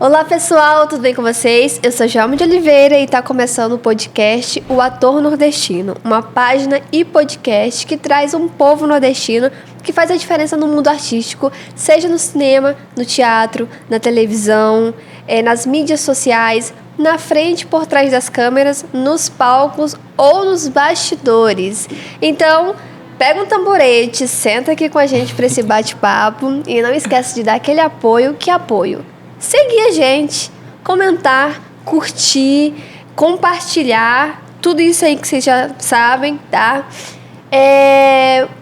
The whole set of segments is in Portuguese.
Olá pessoal, tudo bem com vocês? Eu sou Joelma de Oliveira e está começando o podcast O Ator Nordestino, uma página e podcast que traz um povo nordestino que faz a diferença no mundo artístico, seja no cinema, no teatro, na televisão, nas mídias sociais, na frente, por trás das câmeras, nos palcos ou nos bastidores. Então, pega um tamborete, senta aqui com a gente para esse bate-papo e não esquece de dar aquele apoio. Que apoio? Seguir a gente, comentar, curtir, compartilhar, tudo isso aí que vocês já sabem, tá?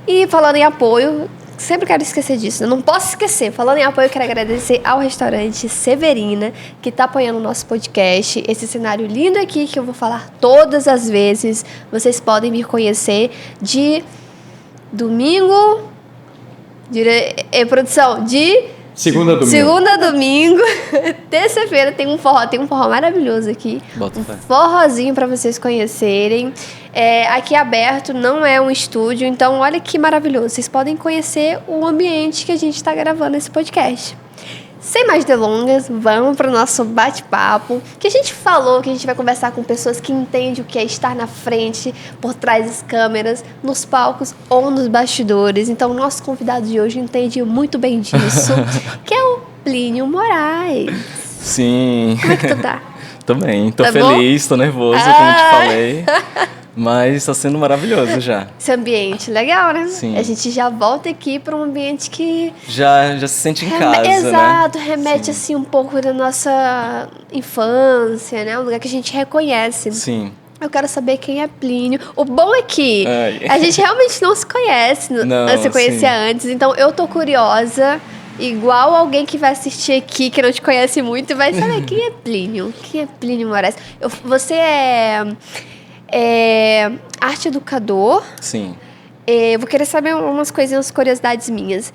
E falando em apoio, sempre quero esquecer disso, eu não posso esquecer. Falando em apoio, eu quero agradecer ao restaurante Severina, que está apoiando o nosso podcast. Esse cenário lindo aqui que eu vou falar todas as vezes. Vocês podem vir conhecer de domingo, produção, de segunda a domingo. Terça-feira tem um forró maravilhoso aqui. Bota fé. Forrozinho para vocês conhecerem. Aqui é aberto, não é um estúdio, então olha que maravilhoso. Vocês podem conhecer o ambiente que a gente está gravando esse podcast. Sem mais delongas, vamos para o nosso bate-papo, que a gente falou que a gente vai conversar com pessoas que entendem o que é estar na frente, por trás das câmeras, nos palcos ou nos bastidores. Então, o nosso convidado de hoje entende muito bem disso, que é o Plínio Moraes. Sim. Como é que tu tá? Tô bem, tô tá feliz, bom? Tô nervoso, como te falei. Mas tá sendo maravilhoso já. Esse ambiente legal, né? Sim. A gente já volta aqui para um ambiente que... Já se sente em casa, exato, né? remete Sim. assim um pouco da nossa infância, né? Um lugar que a gente reconhece. Sim. Eu quero saber quem é Plínio. O bom é que Ai. a gente realmente não se conhece, Não, se conhecia sim. antes. Então eu tô curiosa, igual alguém que vai assistir aqui, que não te conhece muito, vai saber quem é Plínio. Quem é Plínio Moraes? Você é arte educador. Sim. Eu vou querer saber umas coisinhas, curiosidades minhas.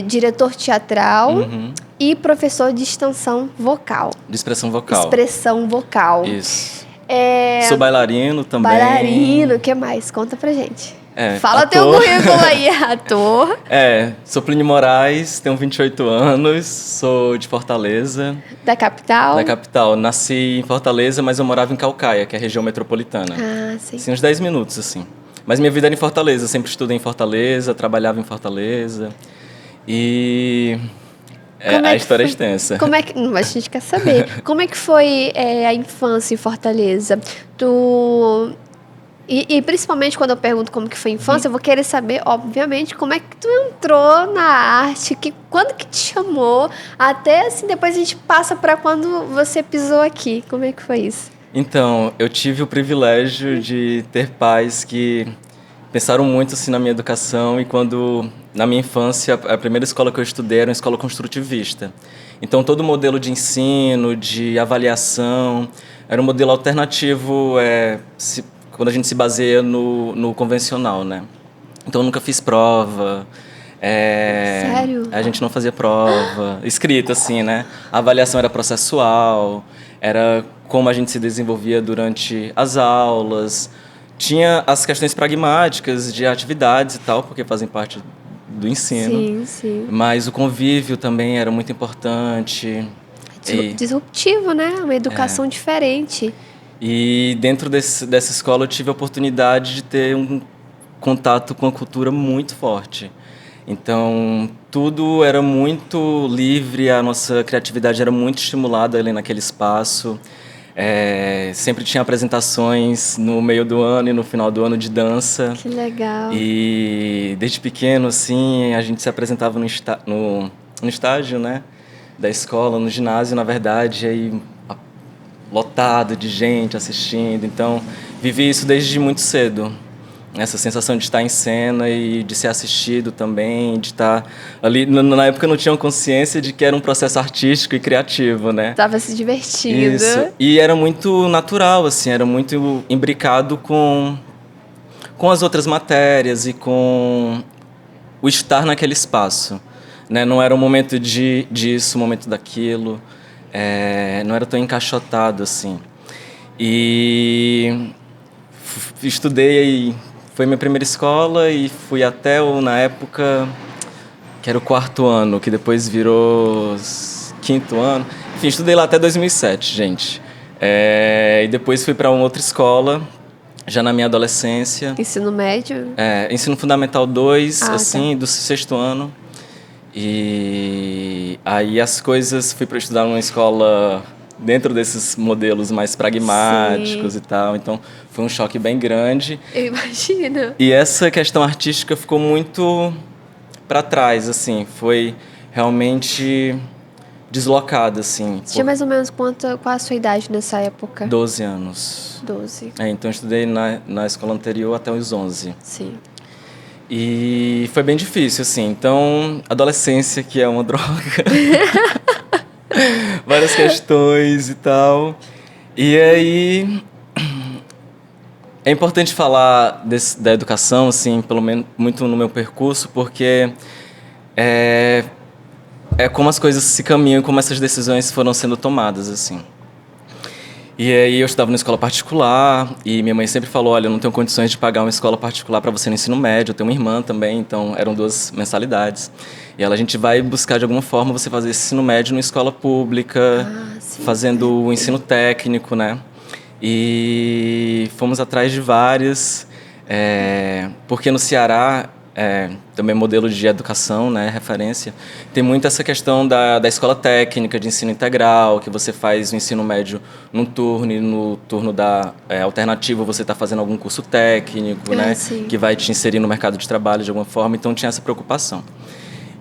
Diretor teatral e professor de extensão vocal. De expressão vocal. Expressão vocal. Isso. Sou bailarino também. Bailarino, o que mais? Conta pra gente. Fala ator. teu currículo aí, ator. Sou Plínio Moraes, tenho 28 anos, sou de Fortaleza. Da capital? Da capital. Nasci em Fortaleza, mas eu morava em Caucaia, que é a região metropolitana. Ah, sim. Assim, uns 10 minutos, assim. Mas minha vida era em Fortaleza, eu sempre estudei em Fortaleza, trabalhava em Fortaleza. E a história é extensa. A gente quer saber. Como é que foi a infância em Fortaleza? E principalmente quando eu pergunto como que foi a infância, eu vou querer saber, obviamente, como é que tu entrou na arte, quando que te chamou, até assim, depois a gente passa para quando você pisou aqui. Como é que foi isso? Então, eu tive o privilégio de ter pais que pensaram muito assim na minha educação e na minha infância, a primeira escola que eu estudei era uma escola construtivista. Então, todo o modelo de ensino, de avaliação, era um modelo alternativo, quando a gente se baseia no convencional, né? Então, eu nunca fiz prova. Sério? A gente não fazia prova. Escrita, assim, né? A avaliação era processual, era como a gente se desenvolvia durante as aulas. Tinha as questões pragmáticas de atividades e tal, porque fazem parte do ensino. Sim, sim. Mas o convívio também era muito importante. Disruptivo, né? Uma educação diferente. E dentro dessa escola eu tive a oportunidade de ter um contato com a cultura muito forte. Então, tudo era muito livre, a nossa criatividade era muito estimulada ali naquele espaço. Sempre tinha apresentações no meio do ano e no final do ano de dança. Que legal. E desde pequeno, assim, a gente se apresentava no estágio, né, da escola, no ginásio, na verdade, aí lotado de gente assistindo. Então, vivi isso desde muito cedo. Essa sensação de estar em cena e de ser assistido também, de estar ali... Na época eu não tinha consciência de que era um processo artístico e criativo, né? Tava se divertindo. Isso. E era muito natural, assim, era muito imbricado com as outras matérias e com o estar naquele espaço, né? Não era um momento disso, um momento daquilo. Não era tão encaixotado, assim. E estudei... Foi minha primeira escola e fui até, na época, que era o 4º ano, que depois virou 5º ano. Enfim, estudei lá até 2007, gente. E depois fui para uma outra escola, já na minha adolescência. Ensino médio? Ensino Fundamental 2, tá. do 6º ano. E aí as coisas... Fui para estudar numa escola dentro desses modelos mais pragmáticos e tal. Então, foi um choque bem grande. Eu imagino. E essa questão artística ficou muito para trás, assim. Foi realmente deslocada, assim. Você tinha mais ou menos qual a sua idade nessa época? 12 anos. 12. Então, eu estudei na escola anterior até os 11. Sim. E foi bem difícil, assim. Então, adolescência, que é uma droga. Várias questões e tal. E aí... É importante falar da educação, assim, pelo menos muito no meu percurso, porque é como as coisas se caminham, como essas decisões foram sendo tomadas, assim. E aí eu estudava numa escola particular e minha mãe sempre falou, olha, eu não tenho condições de pagar uma escola particular para você no ensino médio, eu tenho uma irmã também, então eram 2 mensalidades. E ela, a gente vai buscar de alguma forma você fazer esse ensino médio numa escola pública, fazendo o ensino técnico, né? E fomos atrás de várias, porque no Ceará, também modelo de educação, né, referência, tem muito essa questão da escola técnica, de ensino integral, que você faz o ensino médio num turno e no turno alternativo você está fazendo algum curso técnico, né, que vai te inserir no mercado de trabalho de alguma forma, então tinha essa preocupação.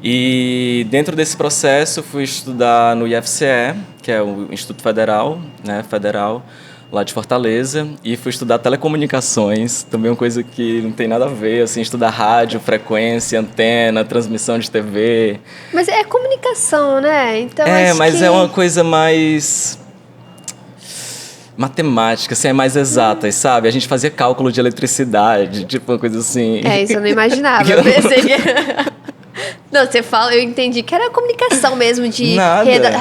E dentro desse processo fui estudar no IFCE, que é o Instituto Federal, né, lá de Fortaleza, e fui estudar telecomunicações, também uma coisa que não tem nada a ver, assim, estudar rádio, frequência, antena, transmissão de TV. Mas é comunicação, né? Então, mas é uma coisa mais matemática, assim, é mais exata, sabe? A gente fazia cálculo de eletricidade, tipo uma coisa assim. Isso eu não imaginava. Eu pensei que... Não, você fala, eu entendi que era comunicação mesmo, de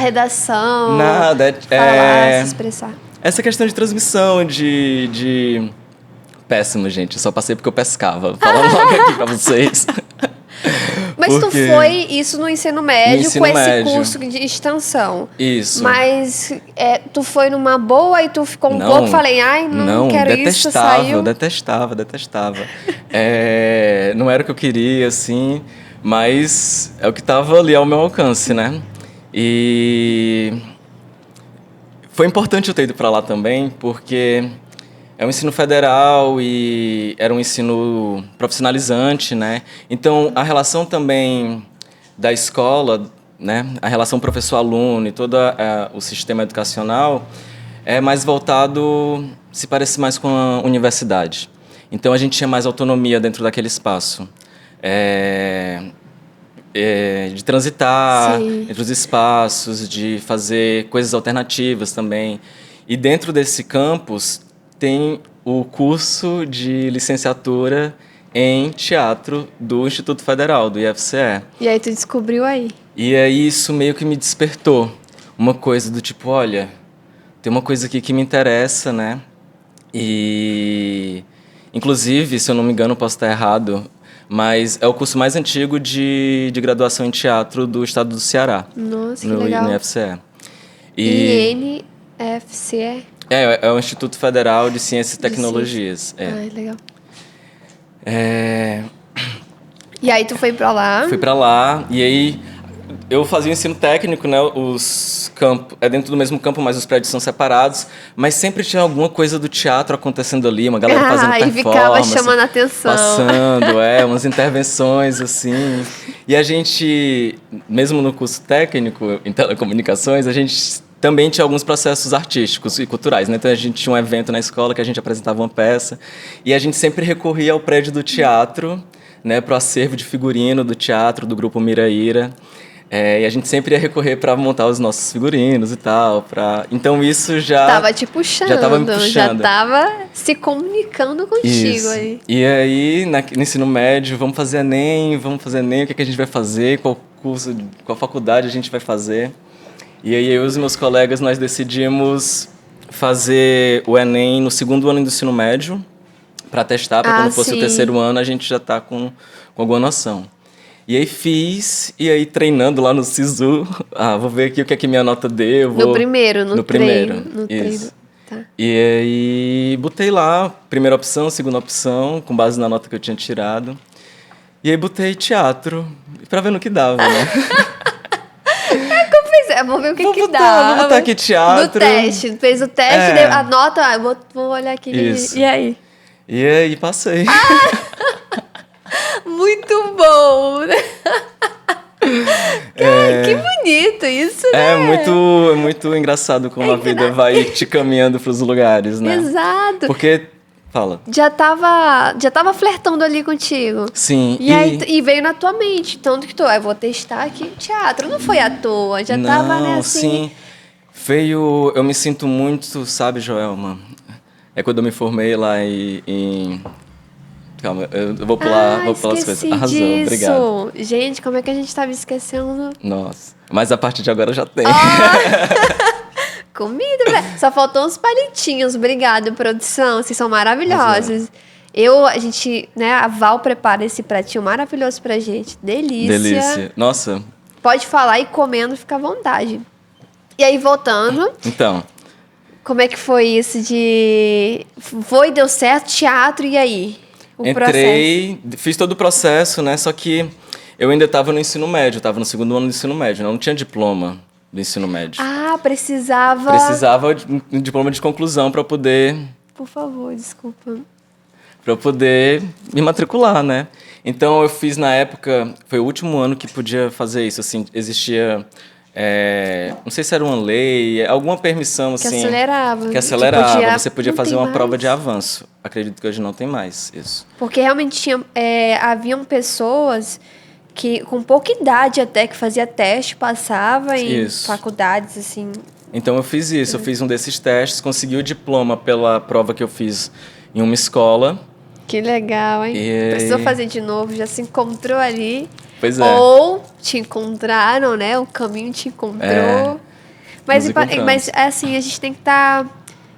redação. Nada, falar, se expressar. Essa questão de transmissão, de... Péssimo, gente. Eu só passei porque eu pescava. Falando logo aqui pra vocês. Mas tu foi isso no ensino médio, com esse curso de extensão. Isso. Mas tu foi numa boa e tu ficou pouco, falei, não quero isso, saiu. Detestava. Não era o que eu queria, assim, mas é o que estava ali ao meu alcance, né? E... Foi importante eu ter ido para lá também, porque é um ensino federal e era um ensino profissionalizante, né? Então, a relação também da escola, né? A relação professor-aluno e todo o sistema educacional é mais voltado, se parece mais com a universidade. Então, a gente tinha mais autonomia dentro daquele espaço. De transitar entre os espaços, de fazer coisas alternativas também. E dentro desse campus tem o curso de licenciatura em teatro do Instituto Federal, do IFCE. E aí tu descobriu aí? E aí isso meio que me despertou. Uma coisa do tipo, olha, tem uma coisa aqui que me interessa, né? E, inclusive, se eu não me engano, posso estar errado, mas é o curso mais antigo de graduação em teatro do estado do Ceará. Nossa, que legal. No IFCE. INFCE? É o Instituto Federal de Ciências e Tecnologias. Legal. E aí tu foi pra lá? Fui pra lá, e aí eu fazia o ensino técnico, né? Os campos, dentro do mesmo campo, mas os prédios são separados. Mas sempre tinha alguma coisa do teatro acontecendo ali, uma galera fazendo performance. E ficava chamando a atenção. Passando, umas intervenções, assim. E a gente, mesmo no curso técnico em telecomunicações, a gente também tinha alguns processos artísticos e culturais, né? Então a gente tinha um evento na escola que a gente apresentava uma peça. E a gente sempre recorria ao prédio do teatro, né? Para o acervo de figurino do teatro, do grupo Miraíra. E a gente sempre ia recorrer para montar os nossos figurinos e tal. Então isso já... Tava te puxando. Já tava me puxando. Já tava se comunicando contigo isso. aí. E aí, no ensino médio, vamos fazer Enem, o que a gente vai fazer, qual curso, qual faculdade a gente vai fazer. E aí eu e os meus colegas, nós decidimos fazer o Enem no 2º ano do ensino médio, para testar, para quando fosse o 3º ano a gente já tá com alguma noção. E aí fiz, e aí treinando lá no SISU. Vou ver aqui o que é que minha nota deu. No primeiro, no primeiro, treino. isso. Tá. E aí botei lá, primeira opção, segunda opção, com base na nota que eu tinha tirado. E aí botei teatro, pra ver no que dava, né? Vamos ver o que Vou dá. Vou botar aqui teatro. No teste. Fez o teste, a nota, vou olhar aqui. Isso. E aí? E aí passei. Muito bom! Cara, que bonito isso, né? É muito engraçado como a vida vai te caminhando pros lugares, né? Exato. Porque... Fala. Já tava flertando ali contigo. Sim. E veio na tua mente. Tanto que eu vou testar aqui teatro. Não foi à toa. Já tava, né, assim... Sim. Eu me sinto muito, sabe, Joelma? É quando eu me formei lá em... Calma, eu vou pular as coisas. Arrasou, disso. Obrigado. Gente, como é que a gente tava esquecendo? Nossa. Mas a partir de agora já tem. Comida, né? Só faltou uns palitinhos. Obrigado, produção. Vocês são maravilhosos. A gente, né, a Val prepara esse pratinho maravilhoso pra gente. Delícia. Nossa. Pode falar e comendo, fica à vontade. E aí, voltando. Então. Como é que foi isso de... Deu certo, teatro, e aí? Entrei, fiz todo o processo, né? Só que eu ainda estava no ensino médio, estava no segundo ano do ensino médio, não tinha diploma do ensino médio. Precisava... Precisava de um diploma de conclusão para poder... Por favor, desculpa. Para eu poder me matricular, né? Então eu fiz na época, foi o último ano que podia fazer isso, assim, existia... não sei se era uma lei, alguma permissão assim... Que acelerava. Você podia fazer uma prova de avanço. Acredito que hoje não tem mais isso. Porque realmente haviam pessoas que com pouca idade até que fazia teste, passava em faculdades, assim... Então eu fiz isso, eu fiz um desses testes, consegui o diploma pela prova que eu fiz em uma escola. Que legal, hein? Precisou fazer de novo, já se encontrou ali. Pois é. Ou te encontraram, né? O caminho te encontrou. Mas assim, a gente tem que estar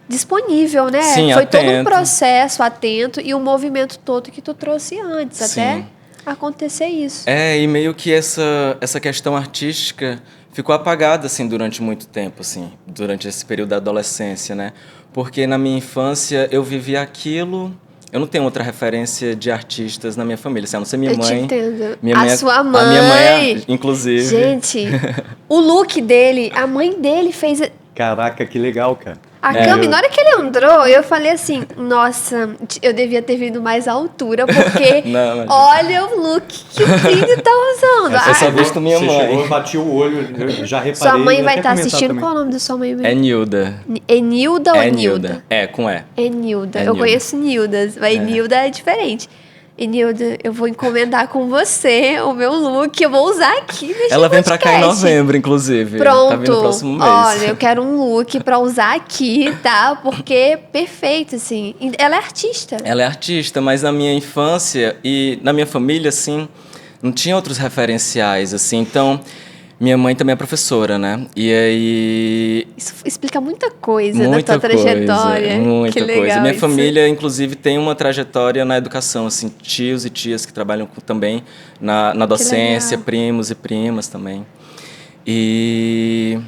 disponível, né? Sim, foi atento. todo um processo atento e o movimento todo que tu trouxe antes, Sim. até acontecer isso. E meio que essa questão artística ficou apagada, assim, durante muito tempo, assim, durante esse período da adolescência, né? Porque na minha infância eu vivi aquilo... Eu não tenho outra referência de artistas na minha família, assim, a não ser minha mãe. Eu te entendo. Sua mãe... A minha mãe, inclusive. Gente, o look dele, a mãe dele fez... Caraca, que legal, cara. Na hora que ele entrou, eu falei assim, nossa, eu devia ter vindo mais à altura, porque olha o look que o filho tá usando. Eu só visto minha mãe. Chegou, eu bati o olho, eu já reparei. Sua mãe vai estar assistindo, também. Qual é o nome da sua mãe mesmo? É Nilda. É Nilda ou é Nilda? Com E. É Nilda. Eu conheço Nildas, mas Nilda é diferente. E Nilda, eu vou encomendar com você o meu look, eu vou usar aqui neste Ela vem pra cá em novembro, inclusive. Pronto. Tá vindo no próximo mês. Olha, eu quero um look pra usar aqui, tá? Porque perfeito, assim. Ela é artista. Ela é artista, mas na minha infância e na minha família, assim, não tinha outros referenciais, assim. Então, minha mãe também é professora, né? E aí... Isso explica muita coisa da tua trajetória. Muita legal coisa. Minha isso. família, inclusive, tem uma trajetória na educação, assim, tios e tias que trabalham também na docência, primos e primas também. E...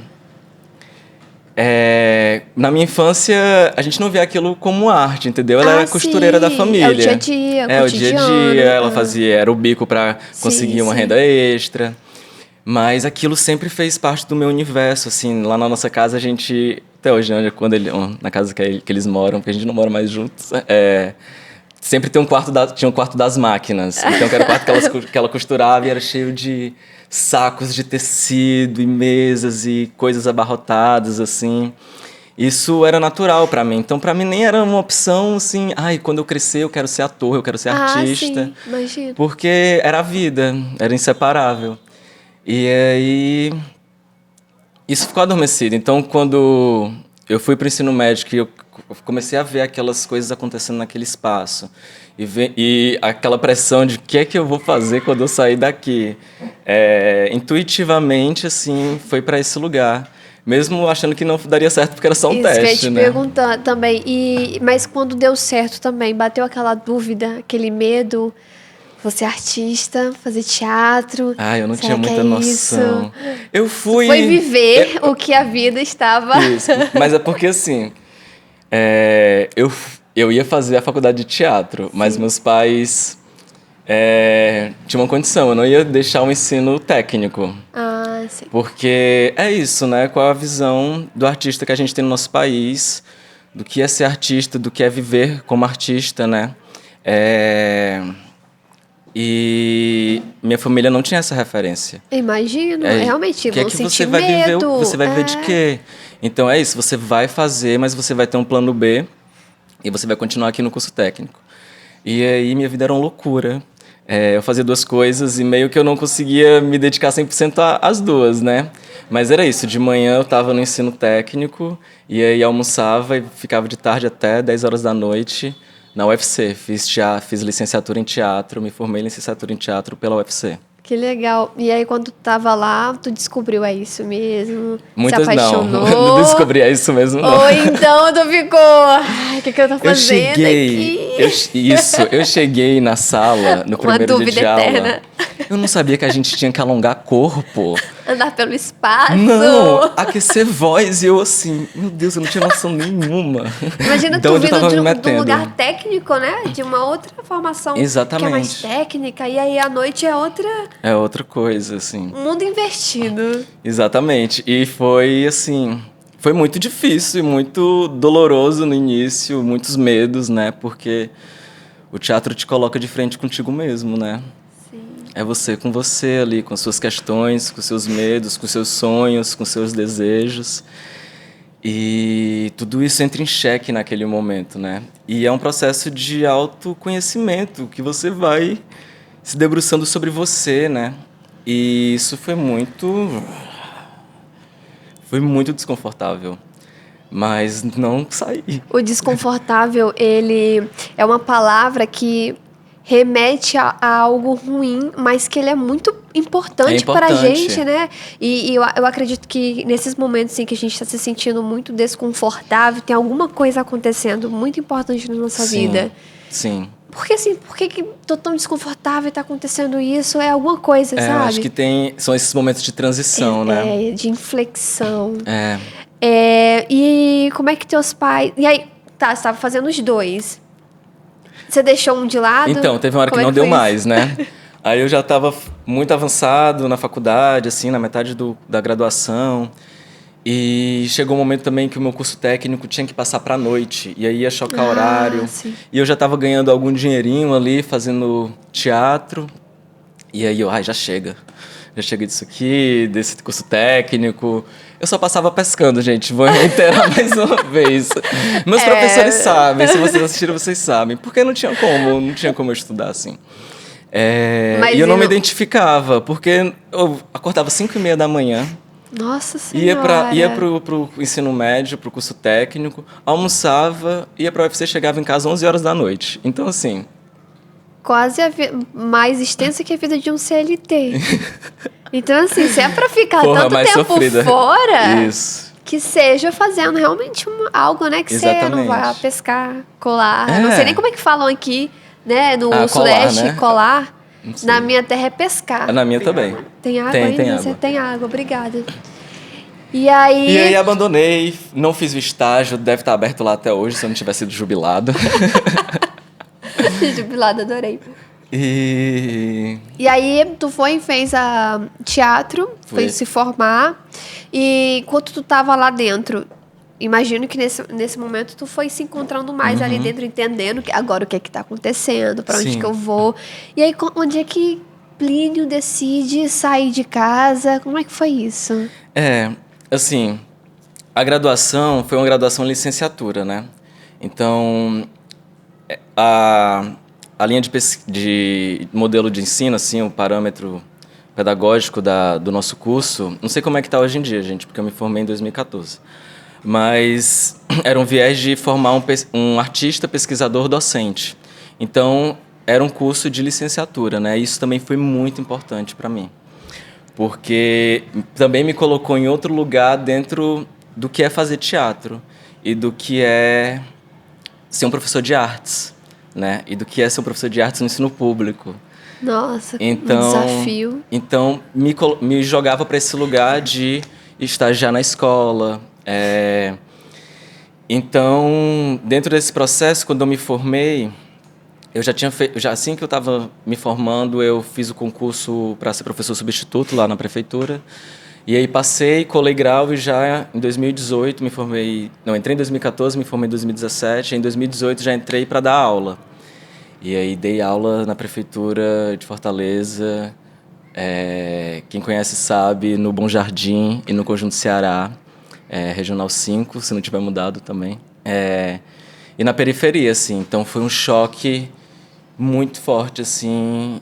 na minha infância, a gente não via aquilo como arte, entendeu? Ela era costureira da família. É o dia a dia, o dia a dia. Ela era o bico para conseguir uma renda extra. Mas aquilo sempre fez parte do meu universo, assim. Lá na nossa casa, a gente... Até hoje, né, na casa que eles moram, porque a gente não mora mais juntos, sempre tinha um quarto das máquinas. Então, que era o quarto que ela costurava e era cheio de sacos de tecido e mesas e coisas abarrotadas, assim. Isso era natural para mim. Então, para mim, nem era uma opção, assim... quando eu crescer, eu quero ser ator, eu quero ser artista. Sim, imagino. Porque era a vida, era inseparável. E aí, isso ficou adormecido. Então, quando eu fui para o ensino médio, eu comecei a ver aquelas coisas acontecendo naquele espaço. E aquela pressão de o que é que eu vou fazer quando eu sair daqui. Intuitivamente, assim, foi para esse lugar. Mesmo achando que não daria certo, porque era só um teste, né? Isso que eu ia te perguntar também. Mas quando deu certo também, bateu aquela dúvida, aquele medo... Você é artista, fazer teatro. Ah, eu não Será tinha que muita é noção. isso? Eu fui... Foi viver o que a vida estava... Isso, mas é porque assim, eu ia fazer a faculdade de teatro, mas meus pais tinham uma condição, eu não ia deixar o ensino técnico. Ah, sim. Porque é isso, né? Qual a visão do artista que a gente tem no nosso país, do que é ser artista, do que é viver como artista, né? E minha família não tinha essa referência. Imagino, realmente, Que é vão que sentir você vai viver, medo. você vai viver de quê? Então é isso, você vai fazer, mas você vai ter um plano B e você vai continuar aqui no curso técnico. E aí minha vida era uma loucura. Eu fazia duas coisas e meio que eu não conseguia me dedicar 100% às duas, né? Mas era isso, de manhã eu estava no ensino técnico e aí almoçava e ficava de tarde até 10 horas da noite na UFC. Fiz licenciatura em teatro, me formei em licenciatura em teatro pela UFC. Que legal. E aí, quando tu tava lá, tu descobriu, é isso mesmo? Muitas se apaixonou? não descobri, é isso mesmo não. Ou então tu ficou, ai, o que eu tô fazendo aqui? Eu cheguei na sala no primeiro dia de aula. Eterna. Eu não sabia que a gente tinha que alongar corpo. Andar pelo espaço. Não, aquecer voz e eu assim, meu Deus, eu não tinha noção nenhuma. Imagina de tu onde eu tava vindo me de um metendo. lugar técnico, né? De uma outra formação Exatamente. que é mais técnica. E aí, à noite é outra... É outra coisa, assim. Um mundo invertido. Exatamente. E foi assim, foi muito difícil e muito doloroso no início, muitos medos, né? Porque o teatro te coloca de frente contigo mesmo, né? Sim. É você com você ali, com suas questões, com seus medos, com seus sonhos, com seus desejos. E tudo isso entra em xeque naquele momento, né? E é um processo de autoconhecimento que você vai se debruçando sobre você, né? E isso foi muito desconfortável, mas não saí. O desconfortável, ele é uma palavra que remete a algo ruim, mas que ele é muito importante para a gente, né? E eu acredito que nesses momentos em que a gente está se sentindo muito desconfortável, tem alguma coisa acontecendo muito importante na nossa vida. Sim. Porque assim, por que tô tão desconfortável e tá acontecendo isso? É alguma coisa, sabe? Eu acho que são esses momentos de transição, né? De inflexão. É. E como é que teus pais... E aí, tá, você tava fazendo os dois. Você deixou um de lado? Então, teve uma hora que não deu mais, né? Aí eu já estava muito avançado na faculdade, assim, na metade da graduação. E chegou um momento também que o meu curso técnico tinha que passar para a noite. E aí ia chocar horário. Sim. E eu já estava ganhando algum dinheirinho ali, fazendo teatro. E aí eu, já chega. Já chega disso aqui, desse curso técnico. Eu só passava pescando, gente. Vou reiterar mais uma vez. Meus professores sabem, se vocês assistiram, vocês sabem. Porque não tinha como eu estudar assim. E eu não me identificava, porque eu acordava 5h30 da manhã. Nossa Senhora! Ia pro ensino médio, pro curso técnico, almoçava, ia pra UFC, chegava em casa 11 horas da noite. Então, assim... Quase mais extensa que a vida de um CLT. Então, assim, se é pra ficar tanto tempo sofrida. fora... Isso. Que seja fazendo realmente algo, né? Que você não vai pescar, colar. Não sei nem como é que falam aqui, né? No Sudeste, colar. Na minha terra é pescar. Na minha também. Tem água ainda? Tem água. Você tem água, obrigada. E aí abandonei, não fiz o estágio, deve estar aberto lá até hoje, se eu não tivesse sido jubilado. Jubilado, adorei. E aí tu fez a teatro, foi se formar. E enquanto tu tava lá dentro, imagino que nesse momento tu foi se encontrando mais ali dentro, entendendo agora o que é que tá acontecendo, para onde que eu vou. E aí, onde é que Plínio decide sair de casa? Como é que foi isso? Assim, a graduação foi uma graduação em licenciatura, né? Então, a linha de modelo de ensino, assim, o parâmetro pedagógico do nosso curso, não sei como é que está hoje em dia, gente, porque eu me formei em 2014. Mas era um viés de formar um artista, pesquisador, docente. Então, era um curso de licenciatura, né? Isso também foi muito importante para mim, porque também me colocou em outro lugar dentro do que é fazer teatro e do que é ser um professor de artes, né? E do que é ser um professor de artes no ensino público. Nossa, Então, um desafio. Então, me jogava para esse lugar de estagiar na escola. Então, dentro desse processo, quando eu me formei, eu já tinha feito, já assim que eu estava me formando, eu fiz o concurso para ser professor substituto lá na prefeitura. E aí passei, colei grau e já em 2018 me formei. Não, entrei em 2014, me formei em 2017. Em 2018 já entrei para dar aula. E aí dei aula na prefeitura de Fortaleza. Quem conhece sabe, no Bom Jardim e no Conjunto Ceará, Regional 5, se não tiver mudado também. E na periferia, assim. Então foi um choque muito forte, assim,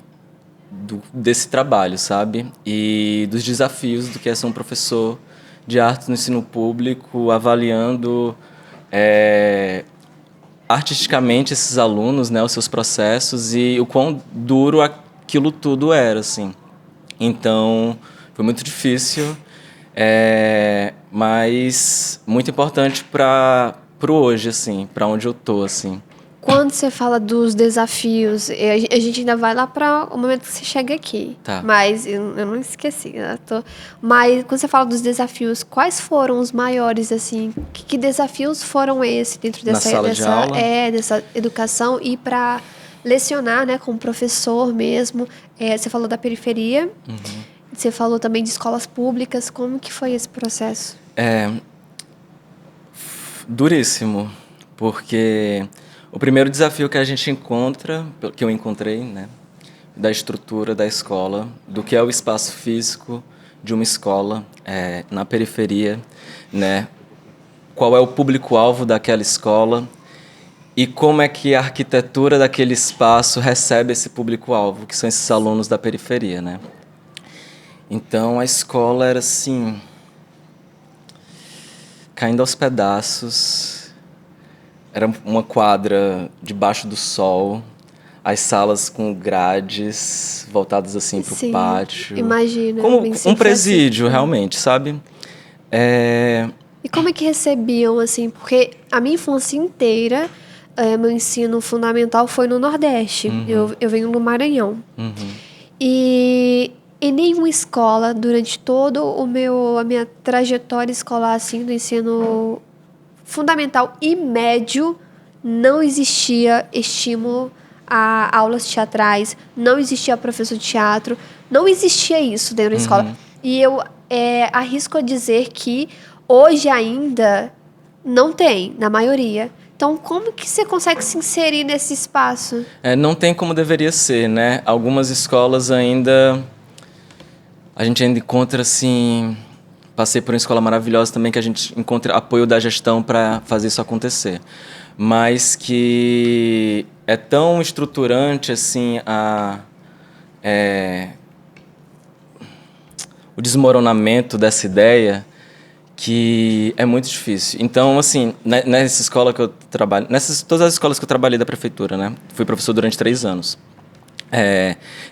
desse trabalho, sabe? E dos desafios do que é ser um professor de arte no ensino público, avaliando artisticamente esses alunos, né, os seus processos e o quão duro aquilo tudo era, assim. Então, foi muito difícil, mas muito importante para o hoje, assim, para onde eu tô, assim. Quando você fala dos desafios, a gente ainda vai lá para o momento que você chega aqui. Tá. Mas eu não esqueci. Mas quando você fala dos desafios, quais foram os maiores, assim? Que desafios foram esses dentro Na sala de aula? Dessa educação e para lecionar, né, como professor mesmo? Você falou da periferia. Uhum. Você falou também de escolas públicas. Como que foi esse processo? Duríssimo, porque o primeiro desafio que a gente encontra, que eu encontrei, né, da estrutura da escola, do que é o espaço físico de uma escola na periferia, né, qual é o público-alvo daquela escola e como é que a arquitetura daquele espaço recebe esse público-alvo, que são esses alunos da periferia, né. Então a escola era assim, caindo aos pedaços. Era uma quadra debaixo do sol, as salas com grades voltadas assim para o pátio. Imagina. Como um presídio, assim. Realmente, sabe? E como é que recebiam, assim? Porque a minha infância inteira, meu ensino fundamental foi no Nordeste. Eu venho do Maranhão. E em nenhuma escola, durante todo a minha trajetória escolar, assim, do ensino fundamental e médio, não existia estímulo a aulas teatrais, não existia professor de teatro, não existia isso dentro da escola. E eu arrisco a dizer que hoje ainda não tem, na maioria. Então, como que você consegue se inserir nesse espaço? Não tem como deveria ser, né? Algumas escolas ainda... A gente ainda encontra, assim... Passei por uma escola maravilhosa também, que a gente encontra apoio da gestão para fazer isso acontecer. Mas que é tão estruturante, assim, o desmoronamento dessa ideia, que é muito difícil. Então, assim, nessa escola que eu trabalho... Todas as escolas que eu trabalhei da prefeitura, né? Fui professor durante 3 anos.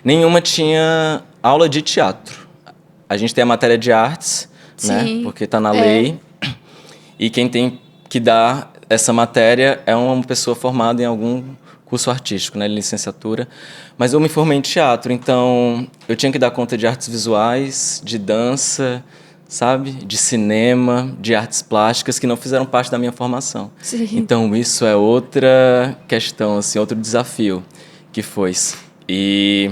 Nenhuma tinha aula de teatro. A gente tem a matéria de artes... Né? Porque está na lei. E quem tem que dar essa matéria é uma pessoa formada em algum curso artístico, né? Licenciatura. Mas eu me formei em teatro, então eu tinha que dar conta de artes visuais, de dança, sabe? De cinema, de artes plásticas, que não fizeram parte da minha formação. Sim. Então isso é outra questão, assim, outro desafio que foi. E...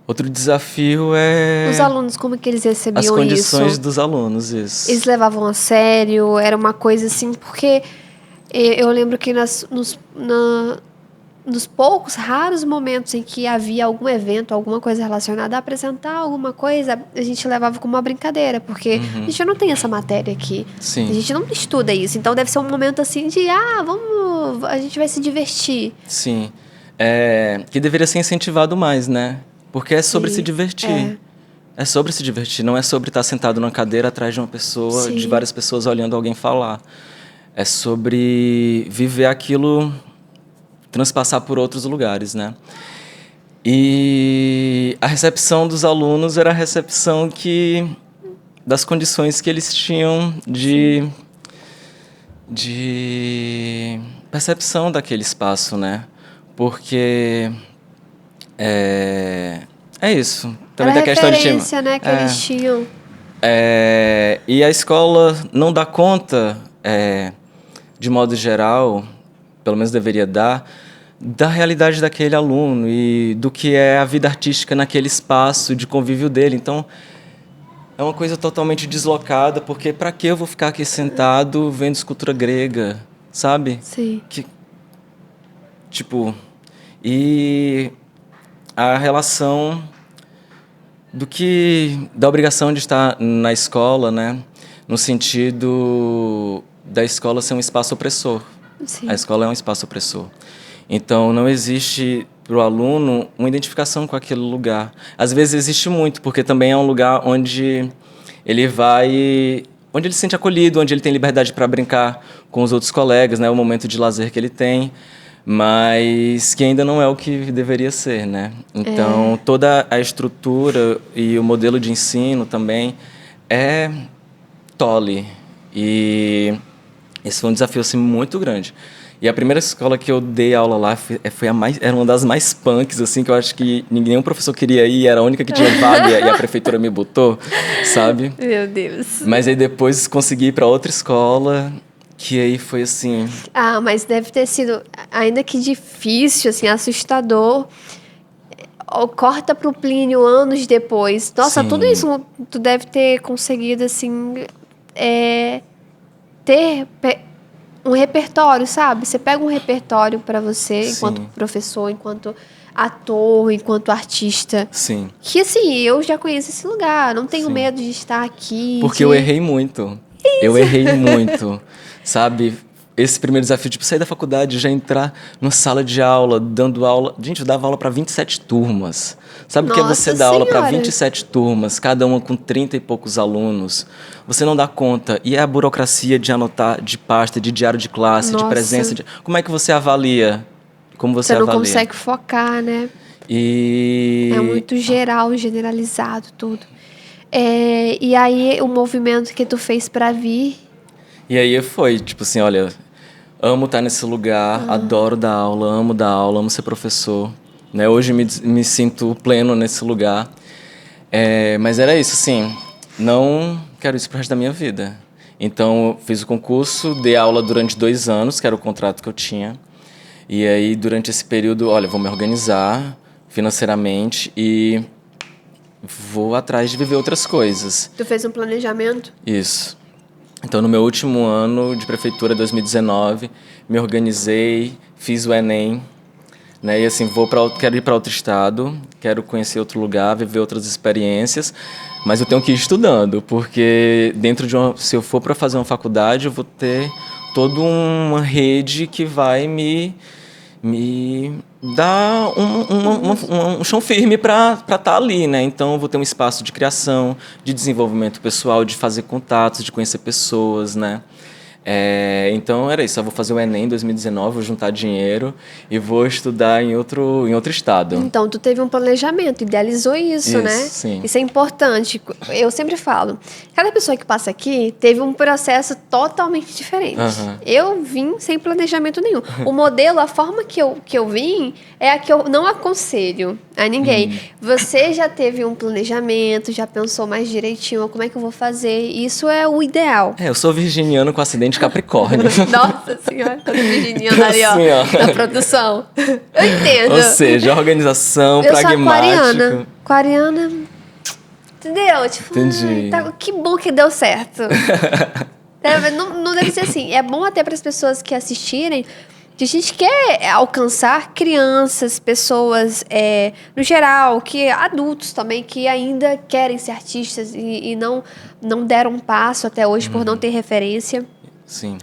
Outro desafio é... Os alunos, como que eles recebiam isso? As condições dos alunos, isso. Eles levavam a sério? Era uma coisa assim... Porque eu lembro que nos poucos, raros momentos em que havia algum evento, alguma coisa relacionada a apresentar alguma coisa, a gente levava como uma brincadeira. Porque a gente não tem essa matéria aqui. Sim. A gente não estuda isso. Então deve ser um momento assim de... a gente vai se divertir. Sim. Que deveria ser incentivado mais, né? Porque é sobre se divertir. É sobre se divertir, não é sobre estar sentado numa cadeira atrás de uma pessoa, Sim. de várias pessoas olhando alguém falar. É sobre viver aquilo, transpassar por outros lugares, né? E a recepção dos alunos era a recepção das condições que eles tinham de percepção daquele espaço, né? Porque É isso. Também Era tem a questão de referência, né, que eles tinham. E a escola não dá conta, de modo geral, pelo menos deveria dar, da realidade daquele aluno e do que é a vida artística naquele espaço de convívio dele. Então, é uma coisa totalmente deslocada, porque para que eu vou ficar aqui sentado vendo escultura grega, sabe? Sim. Tipo, e a relação da obrigação de estar na escola, né? No sentido da escola ser um espaço opressor. Sim. A escola é um espaço opressor. Então, não existe para o aluno uma identificação com aquele lugar. Às vezes existe muito, porque também é um lugar onde ele onde ele se sente acolhido, onde ele tem liberdade para brincar com os outros colegas, né? O momento de lazer que ele tem, mas que ainda não é o que deveria ser, né? Então, toda a estrutura e o modelo de ensino também é tole. E esse foi um desafio assim, muito grande. E a primeira escola que eu dei aula lá era uma das mais punks, assim, que eu acho que nenhum professor queria ir, era a única que tinha vaga e a prefeitura me botou, sabe? Meu Deus. Mas aí depois consegui ir para outra escola, que aí foi assim... Ah, mas deve ter sido, ainda que difícil, assim, assustador. Corta pro Plínio anos depois. Nossa, Sim. tudo isso tu deve ter conseguido, assim, ter um repertório, sabe? Você pega um repertório para você, Sim. enquanto professor, enquanto ator, enquanto artista. Sim. Que, assim, eu já conheço esse lugar. Não tenho Sim. medo de estar aqui. Porque eu errei muito. Eu errei muito, sabe? Esse primeiro desafio, tipo, sair da faculdade, já entrar numa sala de aula, dando aula... Gente, eu dava aula para 27 turmas. Sabe o que é você dar aula para 27 turmas, cada uma com 30 e poucos alunos? Você não dá conta. E é a burocracia de anotar, de pasta, de diário de classe, de presença. Como é que você avalia? Como você não avalia? consegue focar, né? É muito geral, generalizado, tudo. E aí, o movimento que tu fez para vir... E aí foi, tipo assim, olha... Amo estar nesse lugar, adoro dar aula, amo ser professor. Né? Hoje me sinto pleno nesse lugar. Mas era isso, assim, não quero isso pro resto da minha vida. Então, fiz o concurso, dei aula durante 2 anos, que era o contrato que eu tinha. E aí, durante esse período, olha, vou me organizar financeiramente e vou atrás de viver outras coisas. Tu fez um planejamento? Isso. Então, no meu último ano de prefeitura, 2019, me organizei, fiz o Enem, né? E assim, quero ir para outro estado, quero conhecer outro lugar, viver outras experiências, mas eu tenho que ir estudando, porque se eu for para fazer uma faculdade, eu vou ter toda uma rede que vai me dar um chão firme para estar ali, né? Então, eu vou ter um espaço de criação, de desenvolvimento pessoal, de fazer contatos, de conhecer pessoas, né? Então, era isso. Eu vou fazer o Enem em 2019, vou juntar dinheiro e vou estudar em outro estado. Então, tu teve um planejamento, idealizou isso, né? Sim. Isso é importante. Eu sempre falo, cada pessoa que passa aqui teve um processo totalmente diferente. Eu vim sem planejamento nenhum. O modelo, a forma que eu vim, é a que eu não aconselho a ninguém. Você já teve um planejamento, já pensou mais direitinho como é que eu vou fazer. Isso é o ideal. Eu sou virginiano com acidente Capricórnio. Nossa senhora, tô virginiano ali, assim, ó, na produção. Eu entendo. Ou seja, organização, eu pragmático. Sou aquariana, entendeu? Tipo, Entendi. Que bom que deu certo. Não deve ser assim. É bom até para as pessoas que assistirem, que a gente quer alcançar crianças, pessoas, no geral, que adultos também, que ainda querem ser artistas e não deram um passo até hoje por não ter referência. Sim.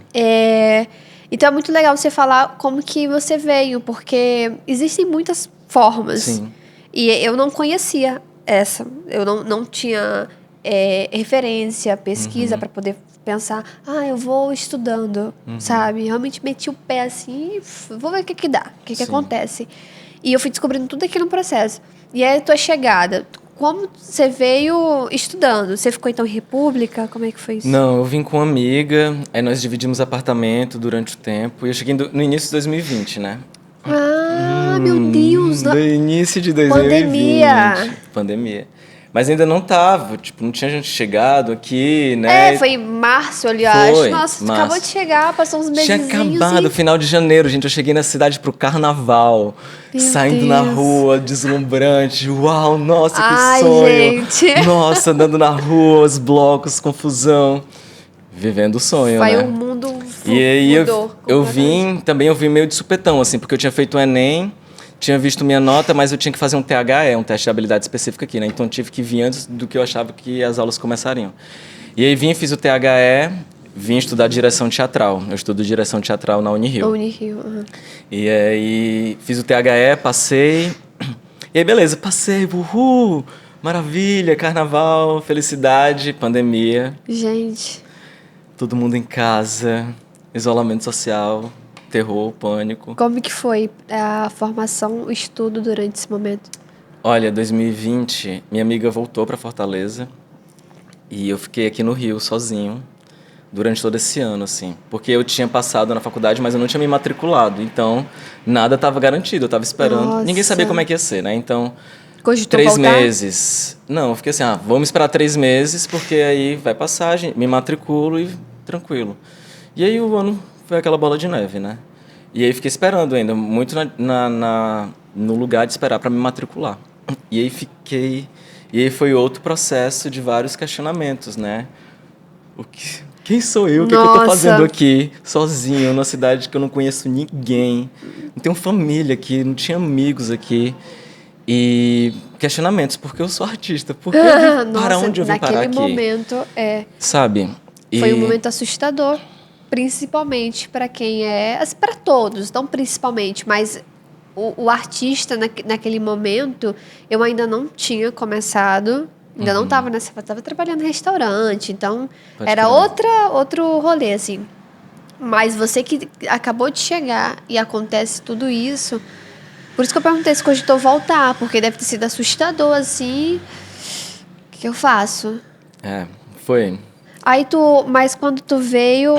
Então é muito legal você falar como que você veio, porque existem muitas formas. Sim. E eu não conhecia essa. Eu não tinha referência, pesquisa para poder pensar, eu vou estudando, sabe? Realmente meti o pé assim, vou ver o que dá, o que acontece. E eu fui descobrindo tudo aquilo no processo. E aí a tua chegada, como você veio estudando? Você ficou então em República? Como é que foi isso? Não, eu vim com uma amiga, aí nós dividimos apartamento durante o tempo, e eu cheguei no início de 2020, né? Meu Deus! Do início de 2020. Pandemia. Mas ainda não tava, tipo, não tinha gente chegado aqui, né? Foi em março, aliás. Foi, Nossa, março. acabou de chegar, passou uns meses. Tinha acabado, final de janeiro, gente. Eu cheguei na cidade pro carnaval. Meu saindo na Deus. rua, deslumbrante. Uau, nossa, que Ai, sonho. gente. Nossa, andando na rua, os blocos, confusão. Vivendo o sonho, Foi né? o mundo E aí mudou eu vim meio de supetão, assim, porque eu tinha feito o Enem, tinha visto minha nota, mas eu tinha que fazer um THE, um teste de habilidade específica aqui, né? Então eu tive que vir antes do que eu achava que as aulas começariam. E aí fiz o THE, vim estudar direção teatral. Eu estudo direção teatral na Unirio. Unirio, E aí fiz o THE, passei. E aí beleza, passei, uhul, maravilha, carnaval, felicidade, pandemia. Gente. Todo mundo em casa, isolamento social, terror, pânico. Como que foi a formação, o estudo durante esse momento? Olha, 2020, minha amiga voltou para Fortaleza e eu fiquei aqui no Rio sozinho durante todo esse ano, assim. Porque eu tinha passado na faculdade, mas eu não tinha me matriculado. Então, nada estava garantido, eu estava esperando. Nossa. Ninguém sabia como é que ia ser, né? Então, Cogitou 3 voltar? meses. Não, eu fiquei assim, vamos esperar 3 meses, porque aí vai passar, me matriculo e tranquilo. E aí o ano foi aquela bola de neve, né? E aí fiquei esperando ainda, muito no lugar de esperar para me matricular. E aí fiquei... E aí foi outro processo de vários questionamentos, né? Quem sou eu? O que eu tô fazendo aqui, sozinho, numa cidade que eu não conheço ninguém? Não tenho família aqui, não tinha amigos aqui. E questionamentos, porque eu sou artista, porque para onde eu vim parar aqui? Naquele momento, Sabe? foi um momento assustador, principalmente para quem assim, para todos, não principalmente, mas o artista naquele momento, eu ainda não tinha começado, ainda não estava estava trabalhando em restaurante, então era outro rolê, assim. Mas você que acabou de chegar e acontece tudo isso... Por isso que eu perguntei se cogitou voltar, porque deve ter sido assustador, assim. O que eu faço? Foi. Aí mas quando tu veio,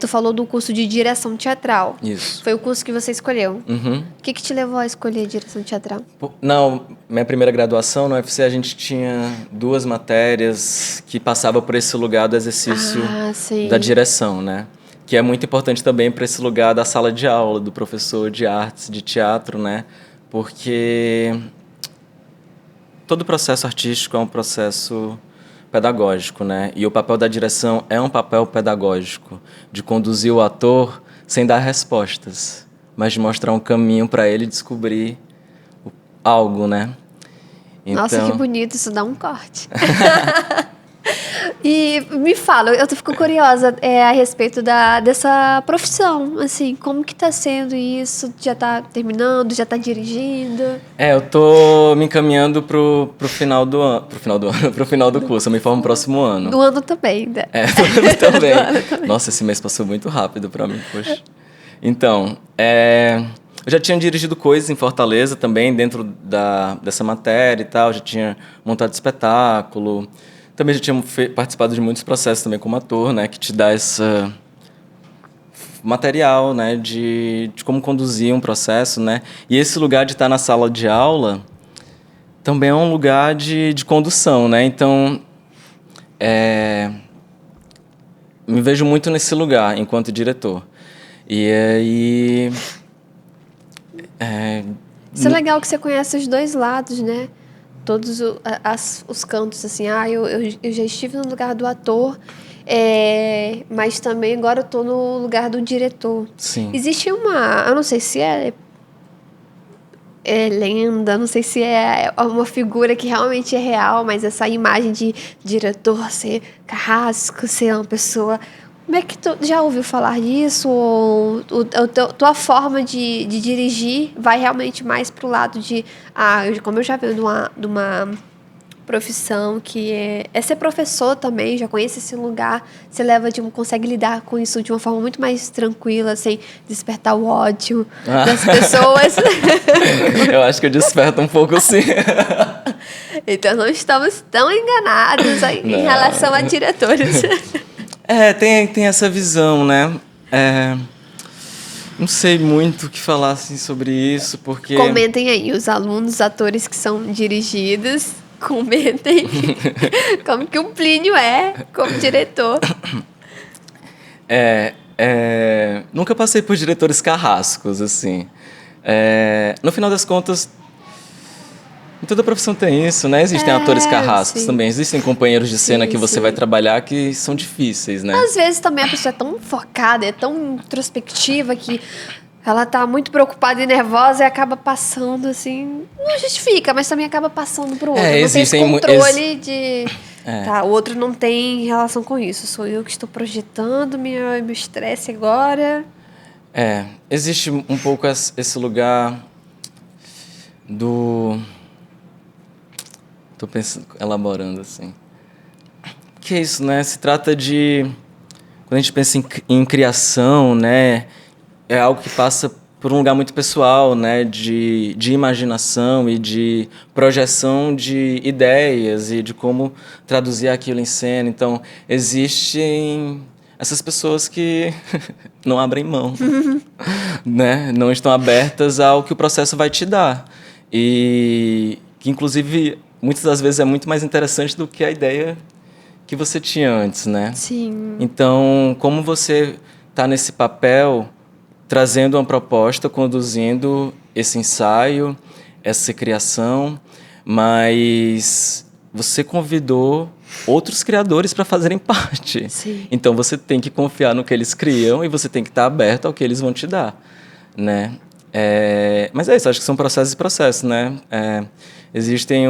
tu falou do curso de direção teatral. Isso. Foi o curso que você escolheu. Uhum. O que te levou a escolher direção teatral? Não, minha primeira graduação no UFC, a gente tinha 2 matérias que passavam por esse lugar do exercício da direção, né? Que é muito importante também para esse lugar da sala de aula, do professor de artes, de teatro, né? Porque todo processo artístico é um processo pedagógico, né? E o papel da direção é um papel pedagógico, de conduzir o ator sem dar respostas, mas de mostrar um caminho para ele descobrir algo, né? Então... Nossa, que bonito, isso dá um corte. E me fala, eu fico curiosa a respeito dessa profissão, assim, como que tá sendo isso? Já tá terminando, já tá dirigindo? Eu tô me encaminhando pro final do ano, pro final do curso, eu me formo no próximo ano. Do ano também, né? Do ano também. Nossa, esse mês passou muito rápido pra mim, poxa. Então, eu já tinha dirigido coisas em Fortaleza também, dentro dessa matéria e tal, já tinha montado espetáculo. Também já tinha participado de muitos processos também como ator, né? Que te dá esse material, né? De como conduzir um processo, né? E esse lugar de estar na sala de aula também é um lugar de condução, né? Então, me vejo muito nesse lugar enquanto diretor. E aí... Isso é legal que você conhece os dois lados, né? Todos os cantos, assim, eu já estive no lugar do ator, mas também agora eu tô no lugar do diretor. Sim. Existe eu não sei se é lenda, não sei se é uma figura que realmente é real, mas essa imagem de diretor ser carrasco, ser uma pessoa... Como é que tu já ouviu falar disso? Ou tua forma de dirigir vai realmente mais pro lado de... como eu já venho de uma profissão que é ser professor também, já conhece esse lugar, você consegue lidar com isso de uma forma muito mais tranquila, sem despertar o ódio das pessoas. Eu acho que eu desperto um pouco, sim. Então não estamos tão enganados em relação a diretores. Tem essa visão, né? Não sei muito o que falar assim, sobre isso, porque... Comentem aí, os alunos, atores que são dirigidos, comentem como que o Plínio é como diretor. Nunca passei por diretores carrascos, assim. No final das contas, em toda profissão tem isso, né? Existem atores carrascos sim. também. Existem companheiros de cena que você sim. vai trabalhar que são difíceis, né? Às vezes também a pessoa é tão focada, é tão introspectiva que ela tá muito preocupada e nervosa e acaba passando, assim... Não justifica, mas também acaba passando pro outro. Não tem esse controle de... Tá, o outro não tem relação com isso. Sou eu que estou projetando meu estresse agora. Existe um pouco esse lugar do... Tô pensando, elaborando, assim. Que é isso, né? Se trata de... Quando a gente pensa em criação, né? É algo que passa por um lugar muito pessoal, né? De imaginação e de projeção de ideias e de como traduzir aquilo em cena. Então, existem essas pessoas que não abrem mão, né? Não estão abertas ao que o processo vai te dar. E que, inclusive, muitas das vezes é muito mais interessante do que a ideia que você tinha antes, né? Sim. Então, como você está nesse papel, trazendo uma proposta, conduzindo esse ensaio, essa criação, mas você convidou outros criadores para fazerem parte. Sim. Então, você tem que confiar no que eles criam e você tem que estar aberto ao que eles vão te dar, né? Mas é isso, acho que são processos e processos, né? Existem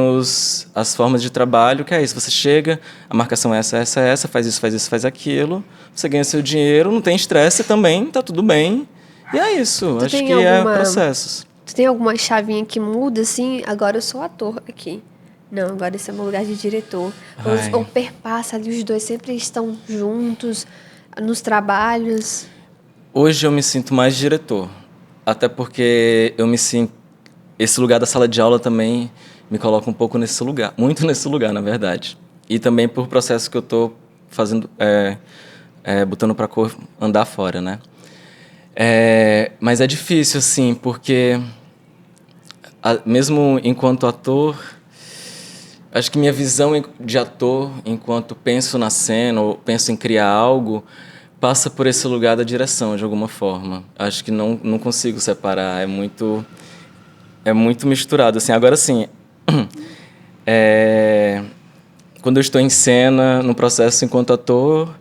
as formas de trabalho, que é isso, você chega, a marcação é essa, faz isso, faz aquilo, você ganha seu dinheiro, não tem estresse também, tá tudo bem, e é isso, acho que é processos. Tu tem alguma chavinha que muda, assim, agora eu sou ator aqui. Não, agora esse é meu lugar de diretor. Ou perpassa ali, os dois sempre estão juntos nos trabalhos. Hoje eu me sinto mais diretor. Até porque eu me sinto... Esse lugar da sala de aula também me coloca um pouco nesse lugar. Muito nesse lugar, na verdade. E também por processo que eu estou fazendo... botando para cor andar fora, né? Mas é difícil, assim, porque... mesmo enquanto ator... Acho que minha visão de ator, enquanto penso na cena ou penso em criar algo... passa por esse lugar da direção, de alguma forma. Acho que não consigo separar, é muito misturado. Assim. Agora, sim, quando eu estou em cena, no processo enquanto ator,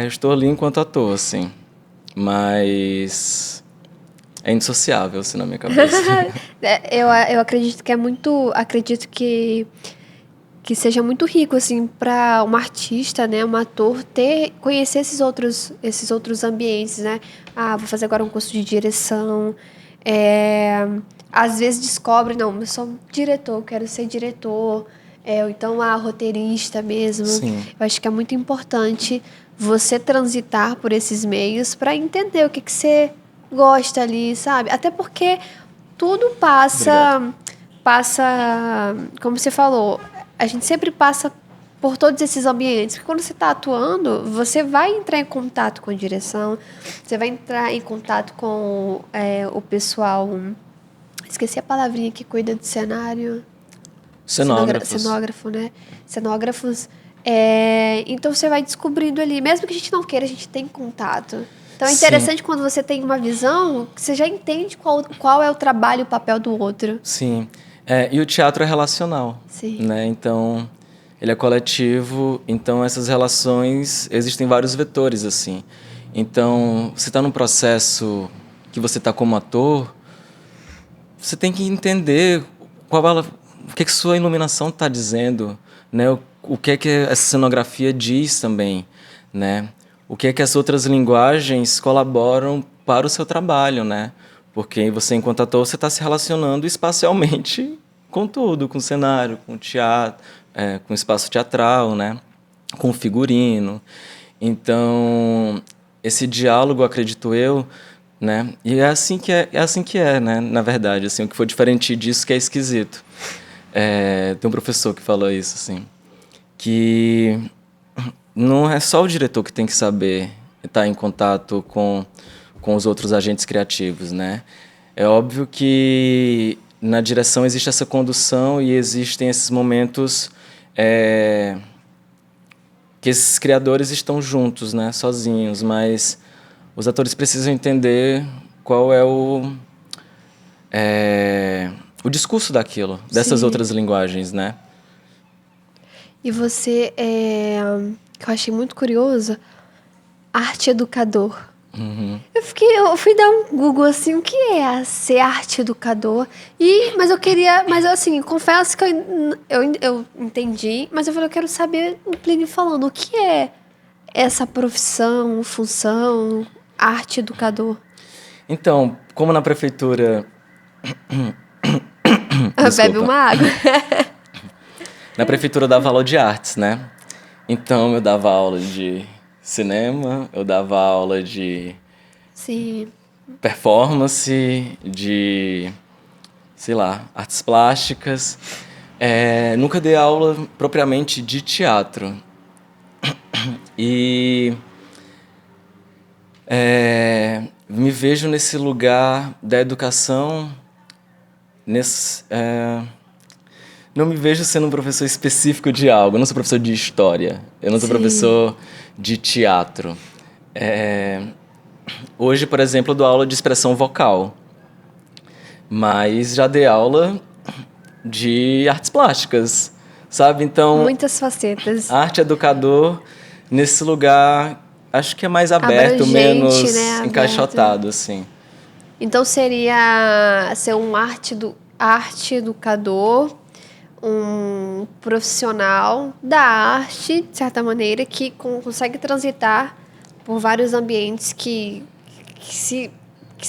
eu estou ali enquanto ator, assim. Mas é indissociável, assim, na minha cabeça. Eu acredito que é muito... Acredito que seja muito rico, assim, para um artista, né, um ator, conhecer esses outros ambientes, né? Vou fazer agora um curso de direção. Às vezes descobre, não, eu sou diretor, quero ser diretor. Ou então, roteirista mesmo. Sim. Eu acho que é muito importante você transitar por esses meios para entender o que você gosta ali, sabe? Até porque tudo passa, como você falou... A gente sempre passa por todos esses ambientes. Porque quando você está atuando, você vai entrar em contato com a direção, você vai entrar em contato com o pessoal... Esqueci a palavrinha que cuida do cenário. Cenógrafo, né? Cenógrafos. Então, você vai descobrindo ali. Mesmo que a gente não queira, a gente tem contato. Então, é interessante quando você tem uma visão, que você já entende qual é o trabalho e o papel do outro. Sim. E o teatro é relacional, né? Então, ele é coletivo, então essas relações, existem vários vetores, assim. Então, você está num processo que você está como ator, você tem que entender o que sua iluminação está dizendo, né? O que essa cenografia diz também, né? O que as outras linguagens colaboram para o seu trabalho, né? Porque você, enquanto ator, você está se relacionando espacialmente com tudo, com o cenário, com o teatro, com o espaço teatral, né? Com o figurino. Então, esse diálogo, acredito eu, né? E é assim que é, né? Na verdade, assim, o que for diferente disso que é esquisito. Tem um professor que falou isso, assim, que não é só o diretor que tem que saber estar em contato com com os outros agentes criativos, né? É óbvio que na direção existe essa condução e existem esses momentos que esses criadores estão juntos, né? Sozinhos, mas os atores precisam entender qual é o discurso daquilo, dessas outras linguagens, né? E você, que eu achei muito curioso, arte educador. Uhum. Eu fui dar um Google, assim, o que é ser arte educador? Mas assim, confesso que eu entendi, mas eu falei, eu quero saber o Plínio falando, o que é essa profissão, função, arte educador? Então, como na prefeitura... Bebe uma água. Na prefeitura eu dava aula de artes, né? Então eu dava aula de cinema, eu dava aula de Sim. performance, de, sei lá, artes plásticas. Nunca dei aula propriamente de teatro. E me vejo nesse lugar da educação, não me vejo sendo um professor específico de algo. Eu não sou professor de história. Eu não sou professor de teatro. Hoje, por exemplo, eu dou aula de expressão vocal. Mas já dei aula de artes plásticas, sabe? Então, Muitas facetas. arte educador, nesse lugar, acho que é mais aberto, Abrangente, menos né? encaixotado, assim. Então seria ser um arte educador, um profissional da arte, de certa maneira, que consegue transitar por vários ambientes que se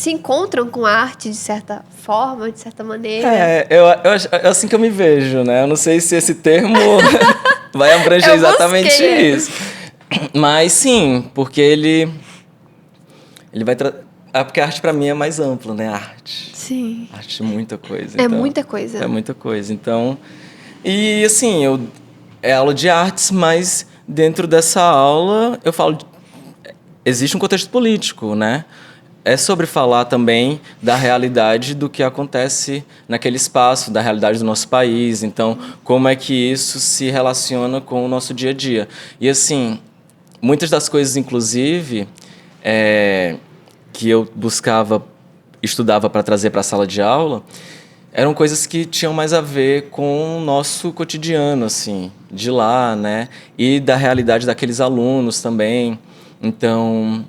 encontram com a arte de certa forma, de certa maneira. É assim que eu me vejo, né? Eu não sei se esse termo vai abranger exatamente isso. Mas sim, porque ele vai... porque a arte pra mim é mais ampla, né? Arte. Sim. Arte é muita coisa. É muita coisa. É muita coisa. Então... E assim, é aula de artes, mas dentro dessa aula eu falo... Existe um contexto político, né? É sobre falar também da realidade do que acontece naquele espaço, da realidade do nosso país. Então, como é que isso se relaciona com o nosso dia a dia. E assim, muitas das coisas, inclusive, que eu estudava para trazer para a sala de aula, eram coisas que tinham mais a ver com o nosso cotidiano, assim, de lá, né? E da realidade daqueles alunos também. Então,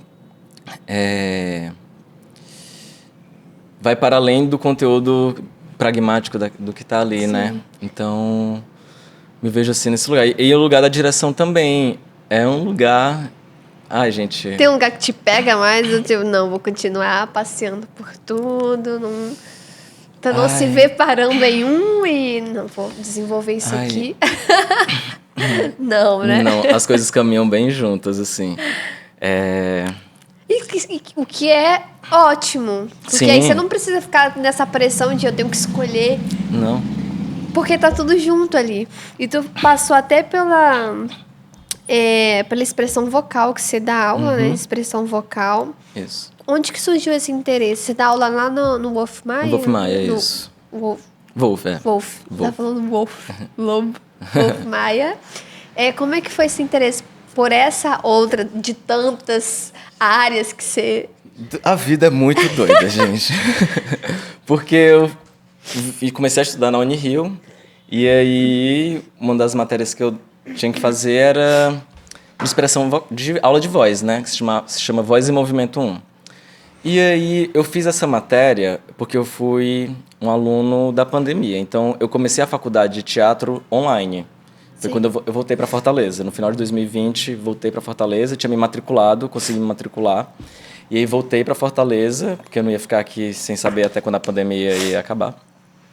vai para além do conteúdo pragmático do que está ali, né? Então, me vejo assim nesse lugar. E o lugar da direção também é um lugar... Ai, gente... Tem um lugar que te pega mais? Não, vou continuar passeando por tudo, não... Pra não se ver parando em e não vou desenvolver isso aqui. Não, né? Não, as coisas caminham bem juntas, assim. E o que é ótimo. Porque Sim. aí você não precisa ficar nessa pressão de eu tenho que escolher. Não. Porque tá tudo junto ali. E tu passou até pela expressão vocal que você dá aula, né? Expressão vocal. Isso. Onde que surgiu esse interesse? Você dá aula lá no Wolf Maia? No Wolf Maia, isso. Wolf. Tá falando Wolf. Lobo. Wolf Maia. Como é que foi esse interesse por essa outra de tantas áreas que você... A vida é muito doida, gente. Porque eu comecei a estudar na Unirio e aí uma das matérias que eu tinha que fazer era de aula de voz, né? Que se chama Voz e Movimento 1. E aí eu fiz essa matéria porque eu fui um aluno da pandemia. Então eu comecei a faculdade de teatro online. Foi quando eu voltei para Fortaleza. No final de 2020, voltei para Fortaleza. Tinha me matriculado, consegui me matricular. E aí voltei para Fortaleza, porque eu não ia ficar aqui sem saber até quando a pandemia ia acabar.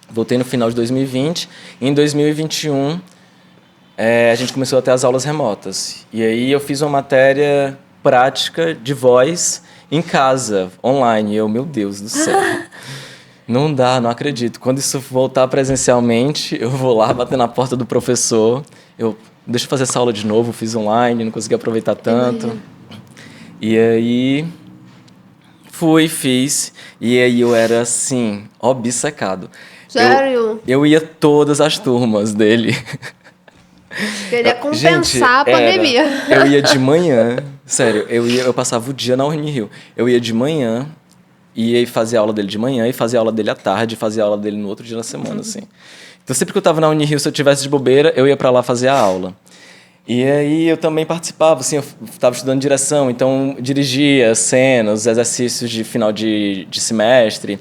Voltei no final de 2020. E em 2021, a gente começou a ter as aulas remotas. E aí eu fiz uma matéria prática de voz em casa, online. E eu, meu Deus do céu. Não dá, não acredito. Quando isso voltar presencialmente, eu vou lá bater na porta do professor. Deixa eu fazer essa aula de novo, fiz online, não consegui aproveitar tanto. E aí Fui, fiz, e aí eu era, assim, obcecado. Sério? Eu ia todas as turmas dele. Queria Gente, compensar a pandemia. eu ia de manhã, sério, eu passava o dia na Unirio. Eu ia de manhã, e aí fazia aula dele de manhã, e fazia aula dele à tarde, e fazia aula dele no outro dia da semana, assim. Então, sempre que eu tava na Unirio, se eu tivesse de bobeira, eu ia pra lá fazer a aula. E aí eu também participava, assim, eu estava estudando direção, então dirigia cenas, exercícios de final de semestre,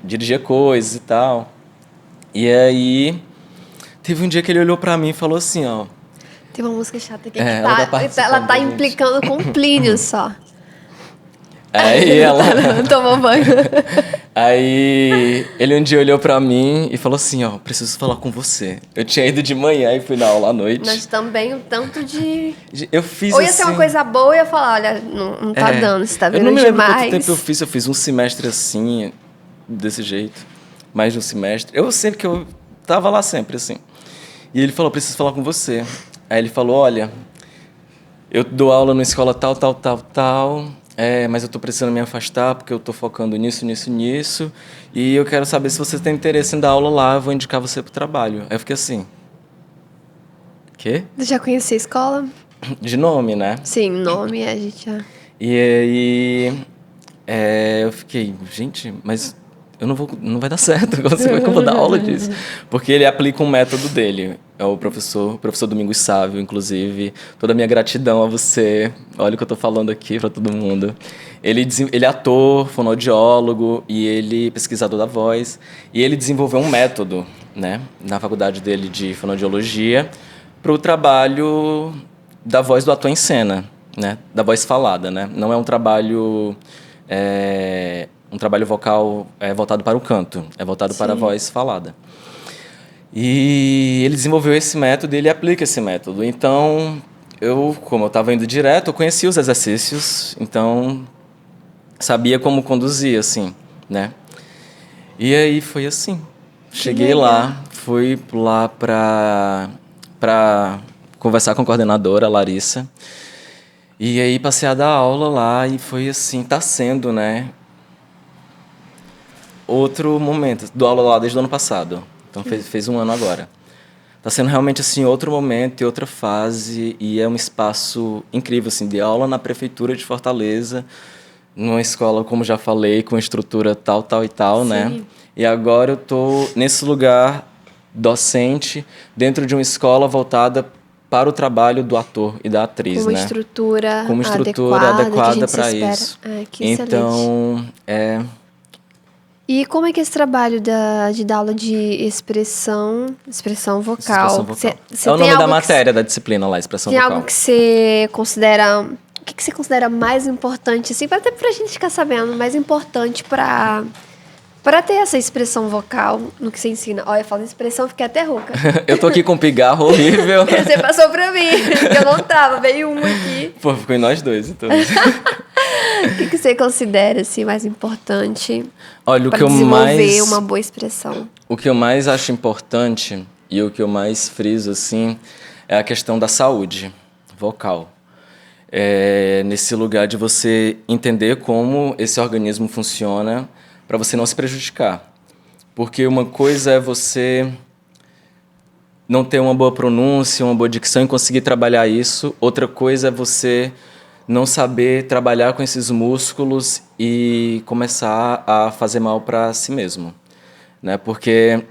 dirigia coisas e tal. E aí teve um dia que ele olhou pra mim e falou assim, ó... Tem uma música chata aqui que ela tá participando ela tá da gente. implicando com o Plínio só. Aí ela... Tomou banho. Aí ele um dia olhou pra mim e falou assim, ó, preciso falar com você. Eu tinha ido de manhã e fui na aula à noite. Nós também um tanto de... Eu fiz Ou ia assim... ser uma coisa boa, eu ia falar, olha, não tá dando, você tá Eu vendo não me lembro demais. quanto tempo eu fiz um semestre assim, desse jeito. Mais de um semestre. Eu sempre que eu tava lá sempre, assim. E ele falou, preciso falar com você. Aí ele falou, olha, eu dou aula numa escola tal, mas eu tô precisando me afastar porque eu tô focando nisso. E eu quero saber se você tem interesse em dar aula lá, eu vou indicar você pro trabalho. Aí eu fiquei assim... Quê? Você já conhecia a escola? De nome, né? Sim, nome a gente já... E aí eu fiquei, gente, mas não vai dar certo, como é que eu vou dar aula disso? Porque ele aplica um método dele, é o professor Domingos Sávio, inclusive, toda a minha gratidão a você, olha o que eu tô falando aqui para todo mundo. Ele é ator, fonoaudiólogo e ele pesquisador da voz, e ele desenvolveu um método, né, na faculdade dele de fonoaudiologia, para o trabalho da voz do ator em cena, né, da voz falada, né? Não é um trabalho vocal voltado para o canto, é voltado para a voz falada. E ele desenvolveu esse método e ele aplica esse método. Então, como eu estava indo direto, eu conhecia os exercícios, então sabia como conduzir, assim, né? E aí foi assim. Cheguei lá, fui lá para conversar com a coordenadora, a Larissa. E aí passei a dar aula lá e foi assim, tá sendo, né? Outro momento. Dou aula lá desde o ano passado. Então fez um ano agora. Tá sendo realmente assim outro momento e outra fase e é um espaço incrível assim, de aula na prefeitura de Fortaleza, numa escola, como já falei, com estrutura tal e tal, né? E agora eu tô nesse lugar docente dentro de uma escola voltada para o trabalho do ator e da atriz, com né? Com uma estrutura adequada para isso. Que então, E como é que é esse trabalho de dar aula de expressão vocal? É o nome da matéria da disciplina lá, expressão vocal. Tem algo que você considera... O que você considera mais importante, assim, até pra gente ficar sabendo, mais importante pra ter essa expressão vocal no que você ensina? Olha, eu falo expressão, fiquei até rouca. Eu tô aqui com um pigarro horrível. Você passou pra mim, que eu não tava, veio um aqui. Pô, ficou em nós dois, então. O que você considera, assim, mais importante para desenvolver uma boa expressão? O que eu mais acho importante e o que eu mais friso, assim, é a questão da saúde vocal. Nesse lugar de você entender como esse organismo funciona para você não se prejudicar. Porque uma coisa é você não ter uma boa pronúncia, uma boa dicção e conseguir trabalhar isso. Outra coisa é você não saber trabalhar com esses músculos e começar a fazer mal para si mesmo, né? Porque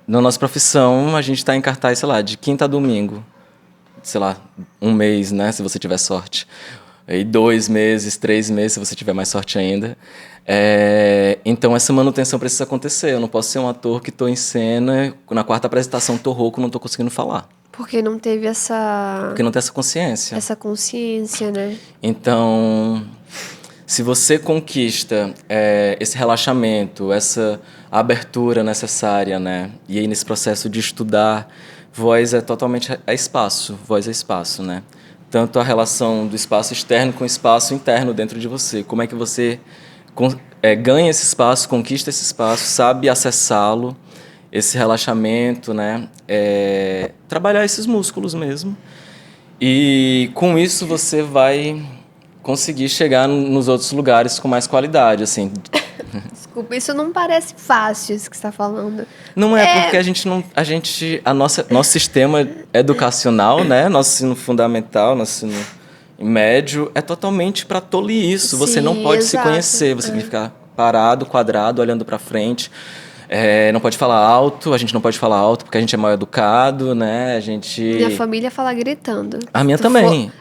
na nossa profissão a gente está em cartaz, sei lá, de quinta a domingo, sei lá, um mês, né? Se você tiver sorte. E 2 meses, 3 meses, se você tiver mais sorte ainda. Então, essa manutenção precisa acontecer. Eu não posso ser um ator que estou em cena, na quarta apresentação estou rouco, não estou conseguindo falar. Porque não teve Porque não tem essa consciência. Essa consciência, né? Então, se você conquista esse relaxamento, essa abertura necessária, né? E aí, nesse processo de estudar, voz é totalmente espaço. Voz é espaço, né? Tanto a relação do espaço externo com o espaço interno dentro de você. Como é que você ganha esse espaço, conquista esse espaço, sabe acessá-lo, esse relaxamento, né? Trabalhar esses músculos mesmo. E com isso você vai conseguir chegar nos outros lugares com mais qualidade, assim. Desculpa, isso não parece fácil, isso que você está falando. Não é porque nosso sistema educacional, né, nosso ensino fundamental, nosso ensino médio, é totalmente para tolir isso. Você não pode se conhecer, você tem que ficar parado, quadrado, olhando para frente. Não pode falar alto, a gente não pode falar alto porque a gente é mal educado, né? Minha família fala gritando. A minha também.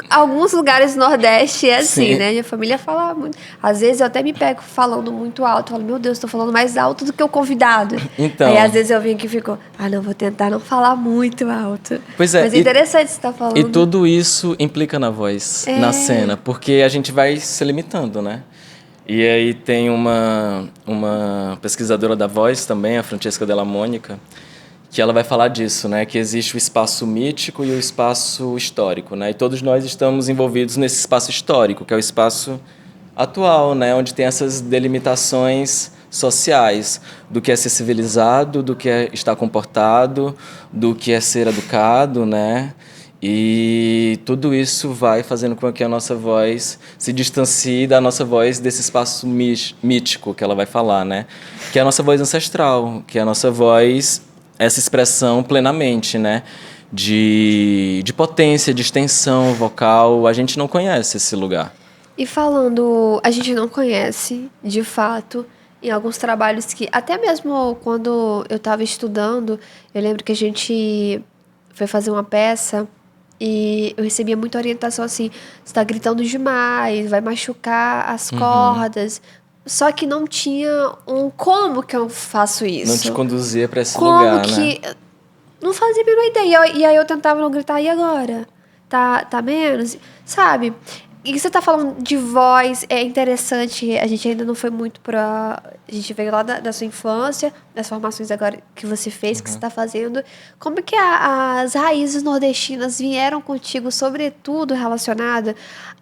Alguns lugares do Nordeste é assim, Sim. né? Minha família fala muito. Às vezes eu até me pego falando muito alto. Eu falo, meu Deus, estou falando mais alto do que o convidado. Então. Aí às vezes eu venho aqui e fico, não, vou tentar não falar muito alto. Pois é. Mas é interessante você estar falando. E tudo isso implica na voz, na cena, porque a gente vai se limitando, né? E aí tem uma pesquisadora da voz também, a Francesca Della Monica, que ela vai falar disso, né? Que existe o espaço mítico e o espaço histórico, né? E todos nós estamos envolvidos nesse espaço histórico, que é o espaço atual, né? Onde tem essas delimitações sociais do que é ser civilizado, do que é estar comportado, do que é ser educado, né? E tudo isso vai fazendo com que a nossa voz se distancie da nossa voz desse espaço mítico que ela vai falar, né? Que é a nossa voz ancestral, que é a nossa voz, essa expressão plenamente, né? De potência, de extensão vocal. A gente não conhece esse lugar. E falando, a gente não conhece, de fato, em alguns trabalhos que, até mesmo quando eu estava estudando, eu lembro que a gente foi fazer uma peça e eu recebia muita orientação assim, você está gritando demais, vai machucar as cordas. Só que não tinha como que eu faço isso. Não te conduzia para esse lugar, que... né? Não fazia a menor ideia. E aí eu tentava não gritar, e agora? Tá menos? Sabe? E você tá falando de voz, é interessante, a gente ainda não foi muito pra... A gente veio lá da sua infância, das formações agora que você fez, que você tá fazendo. Como que as raízes nordestinas vieram contigo, sobretudo relacionada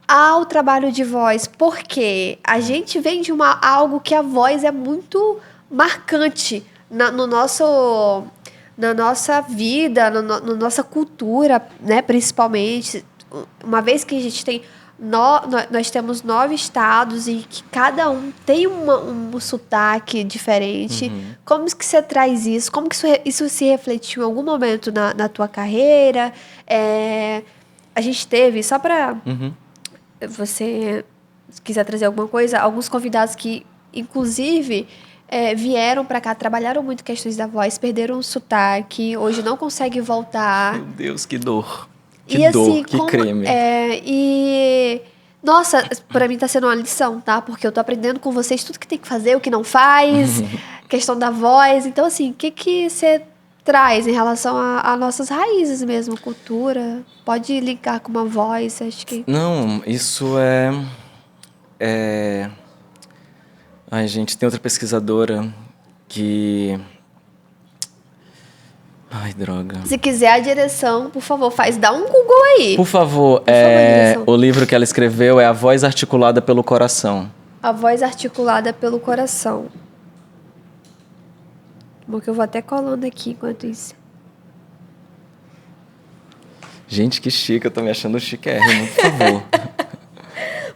ao trabalho de voz? Porque a gente vem de algo que a voz é muito marcante na nossa vida, na nossa cultura, né, principalmente. Uma vez que a gente tem... Nós temos 9 estados e que cada um tem um sotaque diferente. Como que você traz isso? Como que isso se refletiu em algum momento na tua carreira? A gente teve, só para você quiser trazer alguma coisa, alguns convidados que, inclusive, vieram para cá, trabalharam muito questões da voz, perderam o sotaque, hoje não conseguem voltar. Meu Deus, que dor. Que dor, que crime. Nossa, pra mim tá sendo uma lição, tá? Porque eu tô aprendendo com vocês tudo que tem que fazer, o que não faz, questão da voz. Então, assim, o que você traz em relação a nossas raízes mesmo, cultura? Pode linkar com uma voz, acho que... Não, isso Ai, gente, tem outra pesquisadora que... Ai, droga. Se quiser a direção, por favor, dá um Google aí. Por favor, o livro que ela escreveu é A Voz Articulada pelo Coração. A Voz Articulada pelo Coração. Bom, que eu vou até colando aqui enquanto isso. Gente, que chique, eu tô me achando chiquérrimo, por favor.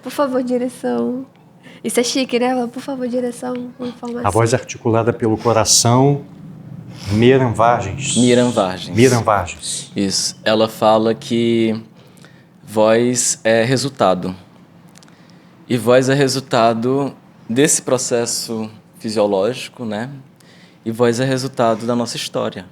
Por favor, direção. Isso é chique, né? Por favor, direção, informação. A Voz Articulada pelo Coração... Miriam Vargens. Isso. Ela fala que voz é resultado. E voz é resultado desse processo fisiológico, né? E voz é resultado da nossa história.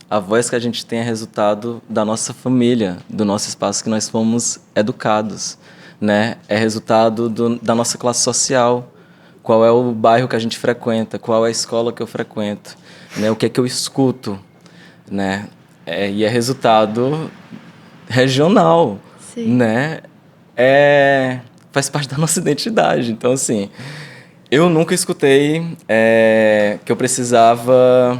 A voz que a gente tem é resultado da nossa família, do nosso espaço que nós fomos educados, né? É resultado da nossa classe social. Qual é o bairro que a gente frequenta? Qual é a escola que eu frequento? Né, o que é que eu escuto, né? E é resultado regional, né? Faz parte da nossa identidade. Então, assim, eu nunca escutei que eu precisava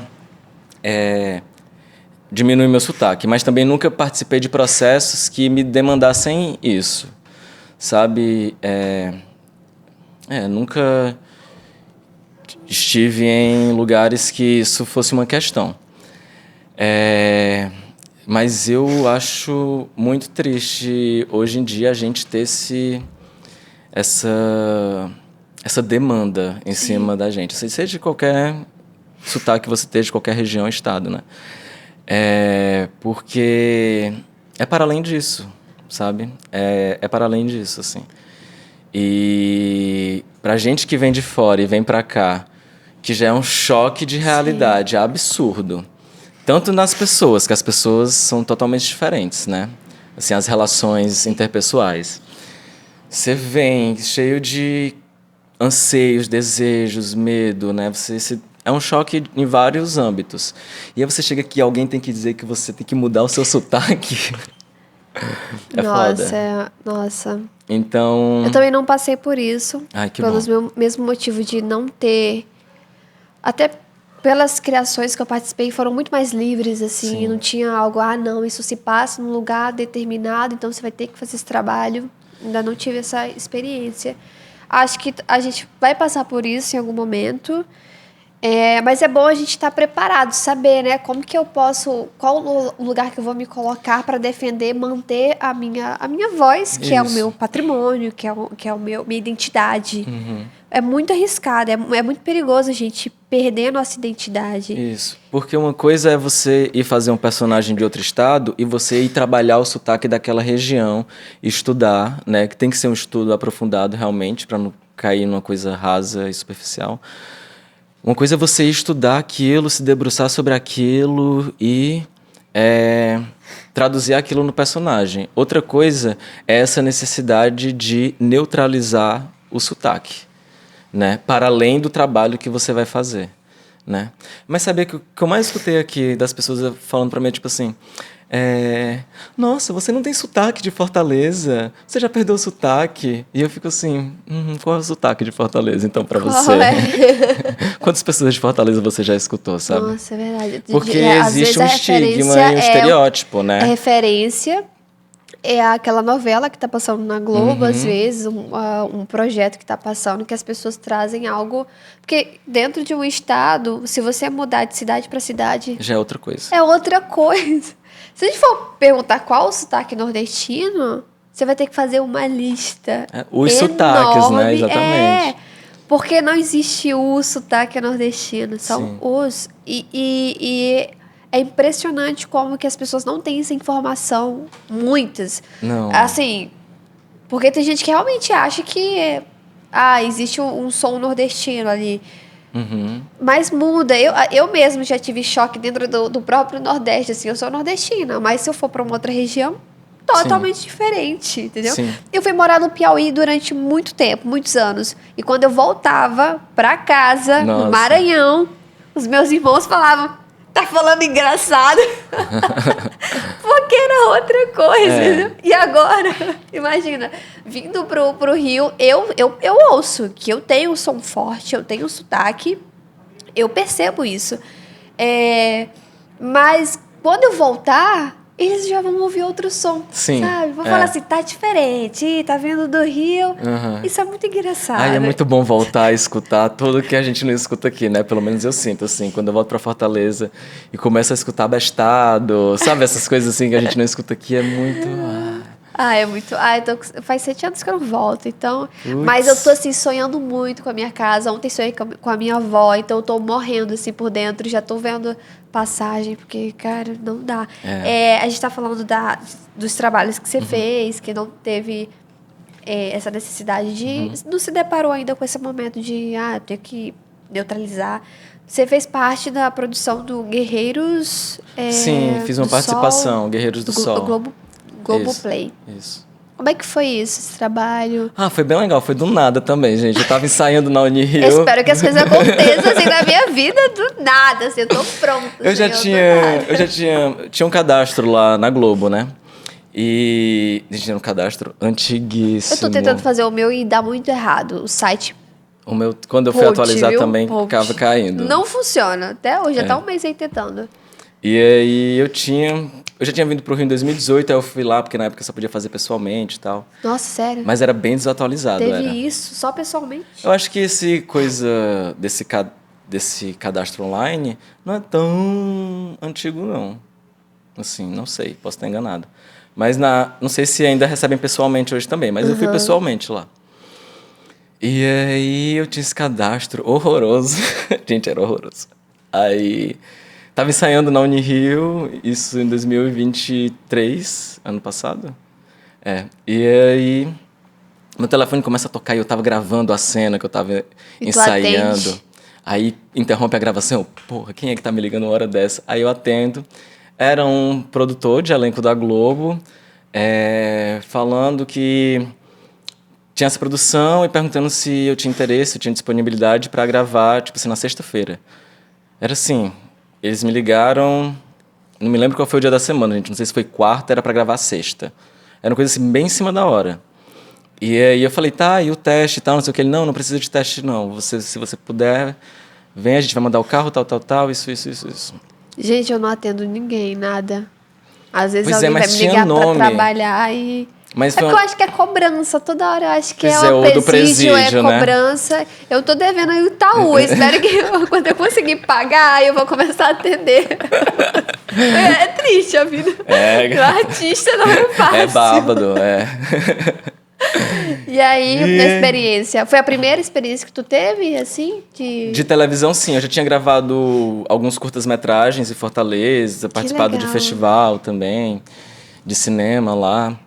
diminuir meu sotaque, mas também nunca participei de processos que me demandassem isso, sabe? Nunca... estive em lugares que isso fosse uma questão. Mas eu acho muito triste hoje em dia a gente ter essa demanda em cima da gente. Seja de qualquer sotaque que você esteja, de qualquer região, estado, né? Porque é para além disso, sabe? É para além disso, assim. E pra gente que vem de fora e vem pra cá, que já é um choque de realidade absurdo. Tanto nas pessoas, que as pessoas são totalmente diferentes, né? Assim, as relações interpessoais. Você vem cheio de anseios, desejos, medo, né? É um choque em vários âmbitos. E aí você chega aqui e alguém tem que dizer que você tem que mudar o seu sotaque. Foda. Nossa. Então... Eu também não passei por isso. Ai, que pelos bom. mesmo motivo de não ter... Até pelas criações que eu participei, foram muito mais livres, assim. Sim. Não tinha algo, não, isso se passa num lugar determinado, então você vai ter que fazer esse trabalho. Ainda não tive essa experiência. Acho que a gente vai passar por isso em algum momento. Mas é bom a gente estar preparado, saber, né? Como que eu posso... Qual o lugar que eu vou me colocar para defender, manter a minha voz, que é o meu patrimônio, que é minha identidade. Uhum. É muito arriscado, é muito perigoso a gente perder a nossa identidade. Isso. Porque uma coisa é você ir fazer um personagem de outro estado e você ir trabalhar o sotaque daquela região, estudar, né? Que tem que ser um estudo aprofundado realmente, para não cair numa coisa rasa e superficial. Uma coisa é você estudar aquilo, se debruçar sobre aquilo e traduzir aquilo no personagem. Outra coisa é essa necessidade de neutralizar o sotaque, né? Para além do trabalho que você vai fazer, né? Mas sabia que o que eu mais escutei aqui das pessoas falando para mim é tipo assim... Nossa, você não tem sotaque de Fortaleza. Você já perdeu o sotaque. E eu fico assim, qual é o sotaque de Fortaleza, então, pra você? Quantas pessoas de Fortaleza você já escutou, sabe? Nossa, é verdade. Porque Às existe vezes um a estigma referência e um estereótipo, né? A referência é aquela novela que tá passando na Globo, às vezes, um projeto que tá passando, que as pessoas trazem algo... Porque dentro de um estado, se você mudar de cidade para cidade... Já é outra coisa. É outra coisa. Se a gente for perguntar qual o sotaque nordestino, você vai ter que fazer uma lista Os enorme. sotaques, né? Exatamente. Porque não existe o sotaque nordestino, são Sim. os... E é impressionante como que as pessoas não têm essa informação, muitas. Não. Assim, porque tem gente que realmente acha que existe um som nordestino ali. Uhum. Mas muda. Eu mesmo já tive choque dentro do próprio Nordeste. Assim, eu sou nordestina, mas se eu for para uma outra região, totalmente diferente, entendeu? Sim. Eu fui morar no Piauí durante muito tempo, muitos anos. E quando eu voltava para casa, no Maranhão, os meus irmãos falavam, tá falando engraçado. Porque era outra coisa. Entendeu? E agora, imagina, vindo pro Rio, eu ouço que eu tenho um som forte, eu tenho um sotaque, eu percebo isso. Mas quando eu voltar, eles já vão ouvir outro som. Sim. Sabe? Vão falar assim, tá diferente, tá vindo do Rio. Uhum. Isso é muito engraçado. É muito bom voltar a escutar tudo que a gente não escuta aqui, né? Pelo menos eu sinto, assim, quando eu volto pra Fortaleza e começo a escutar bestado, sabe? Essas coisas assim que a gente não escuta aqui, é muito... É muito... faz 7 anos que eu não volto, então... Mas eu tô, assim, sonhando muito com a minha casa. Ontem sonhei com a minha avó, então eu tô morrendo, assim, por dentro. Já tô vendo passagem, porque, cara, não dá. A gente tá falando dos trabalhos que você fez, que não teve essa necessidade de... Não se deparou ainda com esse momento de, ter que neutralizar. Você fez parte da produção do Guerreiros... Sim, fiz uma participação, Sol, Guerreiros do Sol. Globoplay. Isso. Como é que foi isso, esse trabalho? Foi bem legal, foi do nada também, gente. Eu tava ensaiando na Unirio. Eu espero que as coisas aconteçam assim na minha vida do nada, assim, eu tô pronta. Eu já tinha um cadastro lá na Globo, né? E a gente tinha um cadastro antiguíssimo. Eu tô tentando fazer o meu e dá muito errado. O site... O meu, quando eu fui atualizar também, ficava caindo. Não funciona. Até hoje, já tá um mês aí tentando. E aí eu já tinha vindo pro Rio em 2018, aí eu fui lá, porque na época eu só podia fazer pessoalmente e tal. Nossa, sério? Mas era bem desatualizado. Teve isso só pessoalmente? Eu acho que desse cadastro online não é tão antigo, não. assim, não sei, posso estar enganado. Mas não sei se ainda recebem pessoalmente hoje também, mas eu fui pessoalmente lá. E aí eu tinha esse cadastro horroroso. Gente, era horroroso. Aí tava ensaiando na Unirio, isso em 2023, ano passado. E aí meu telefone começa a tocar e eu tava gravando a cena que eu tava ensaiando. Atende. Aí interrompe a gravação, porra, quem é que tá me ligando uma hora dessa? Aí eu atendo. Era um produtor de elenco da Globo, falando que tinha essa produção e perguntando se eu tinha interesse, eu tinha disponibilidade para gravar, tipo assim, na sexta-feira. Era assim, eles me ligaram, não me lembro qual foi o dia da semana, gente, não sei se foi quarta, era para gravar sexta. Era uma coisa assim, bem em cima da hora. E aí eu falei, tá, e o teste e tal, não sei o que. Ele, não precisa de teste não, se você puder, vem, a gente vai mandar o carro, tal, isso. Gente, eu não atendo ninguém, nada. Às vezes Pois alguém vai me ligar pra trabalhar e... Mas porque eu acho que é cobrança, toda hora eu acho que Pois é o uma do presídio, presídio, né? cobrança. Eu tô devendo aí o Itaú, espero que quando eu conseguir pagar, eu vou começar a atender. É triste a vida. O artista não é fácil. É bárbaro, E aí, na experiência, foi a primeira experiência que tu teve, assim? De televisão, sim. Eu já tinha gravado alguns curtas-metragens em Fortaleza, participado de legal. festival também, de cinema lá.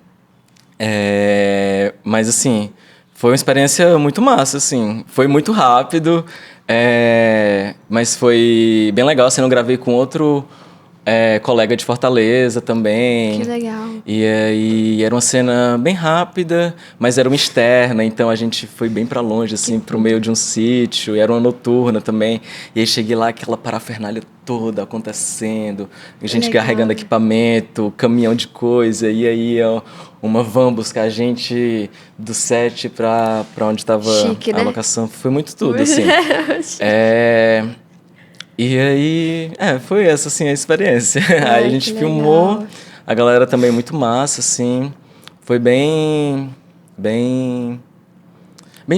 Mas, assim, foi uma experiência muito massa, assim. Foi muito rápido, mas foi bem legal. Assim, eu gravei com outro colega de Fortaleza também. Que legal. E aí era uma cena bem rápida, mas era uma externa, então a gente foi bem pra longe, assim, pro meio de um sítio, e era uma noturna também. E aí cheguei lá, aquela parafernália toda acontecendo, a gente Legal. carregando equipamento, caminhão de coisa, e aí uma van buscar a gente do set pra onde tava Chique, a né? locação. Foi muito tudo, assim. E aí, foi essa, assim, a experiência. Ai, Aí a gente que filmou, legal. a galera também muito massa, assim. Foi bem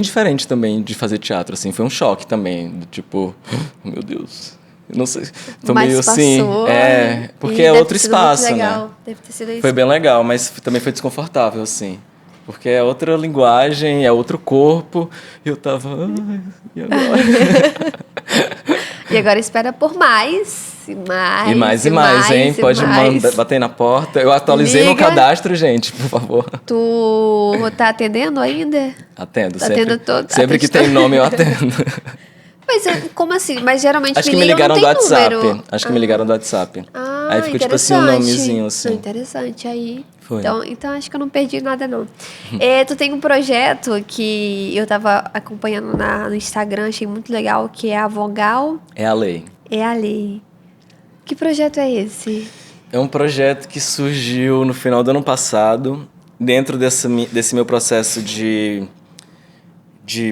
diferente também de fazer teatro, assim. Foi um choque também, do tipo, oh, meu Deus, eu não sei, tô Mas meio passou, assim. Porque e é deve outro ter sido muito espaço, legal. né? Deve ter sido isso. Foi bem legal, mas também foi desconfortável, assim. Porque é outra linguagem, é outro corpo, e eu tava, ai, e agora? E agora espera por mais, e mais, E mais, hein? e Pode mais. bater na porta. Eu atualizei no Liga. cadastro, gente, por favor. Tu tá atendendo ainda? Atendo, Tá sempre. atendendo todo- Sempre que atende tem nome, eu atendo. Mas como assim? Mas geralmente Acho que me ligam, ligaram não do tem WhatsApp. número. Acho que me ligaram do WhatsApp. Ah, Aí ficou tipo assim, um interessante. nomezinho, assim. Interessante, aí. Foi. Então acho que eu não perdi nada, não. Tu tem um projeto que eu tava acompanhando no Instagram, achei muito legal, que é a Vogal É a lei. é a Lei. Que projeto é esse? É um projeto que surgiu no final do ano passado, dentro desse meu processo de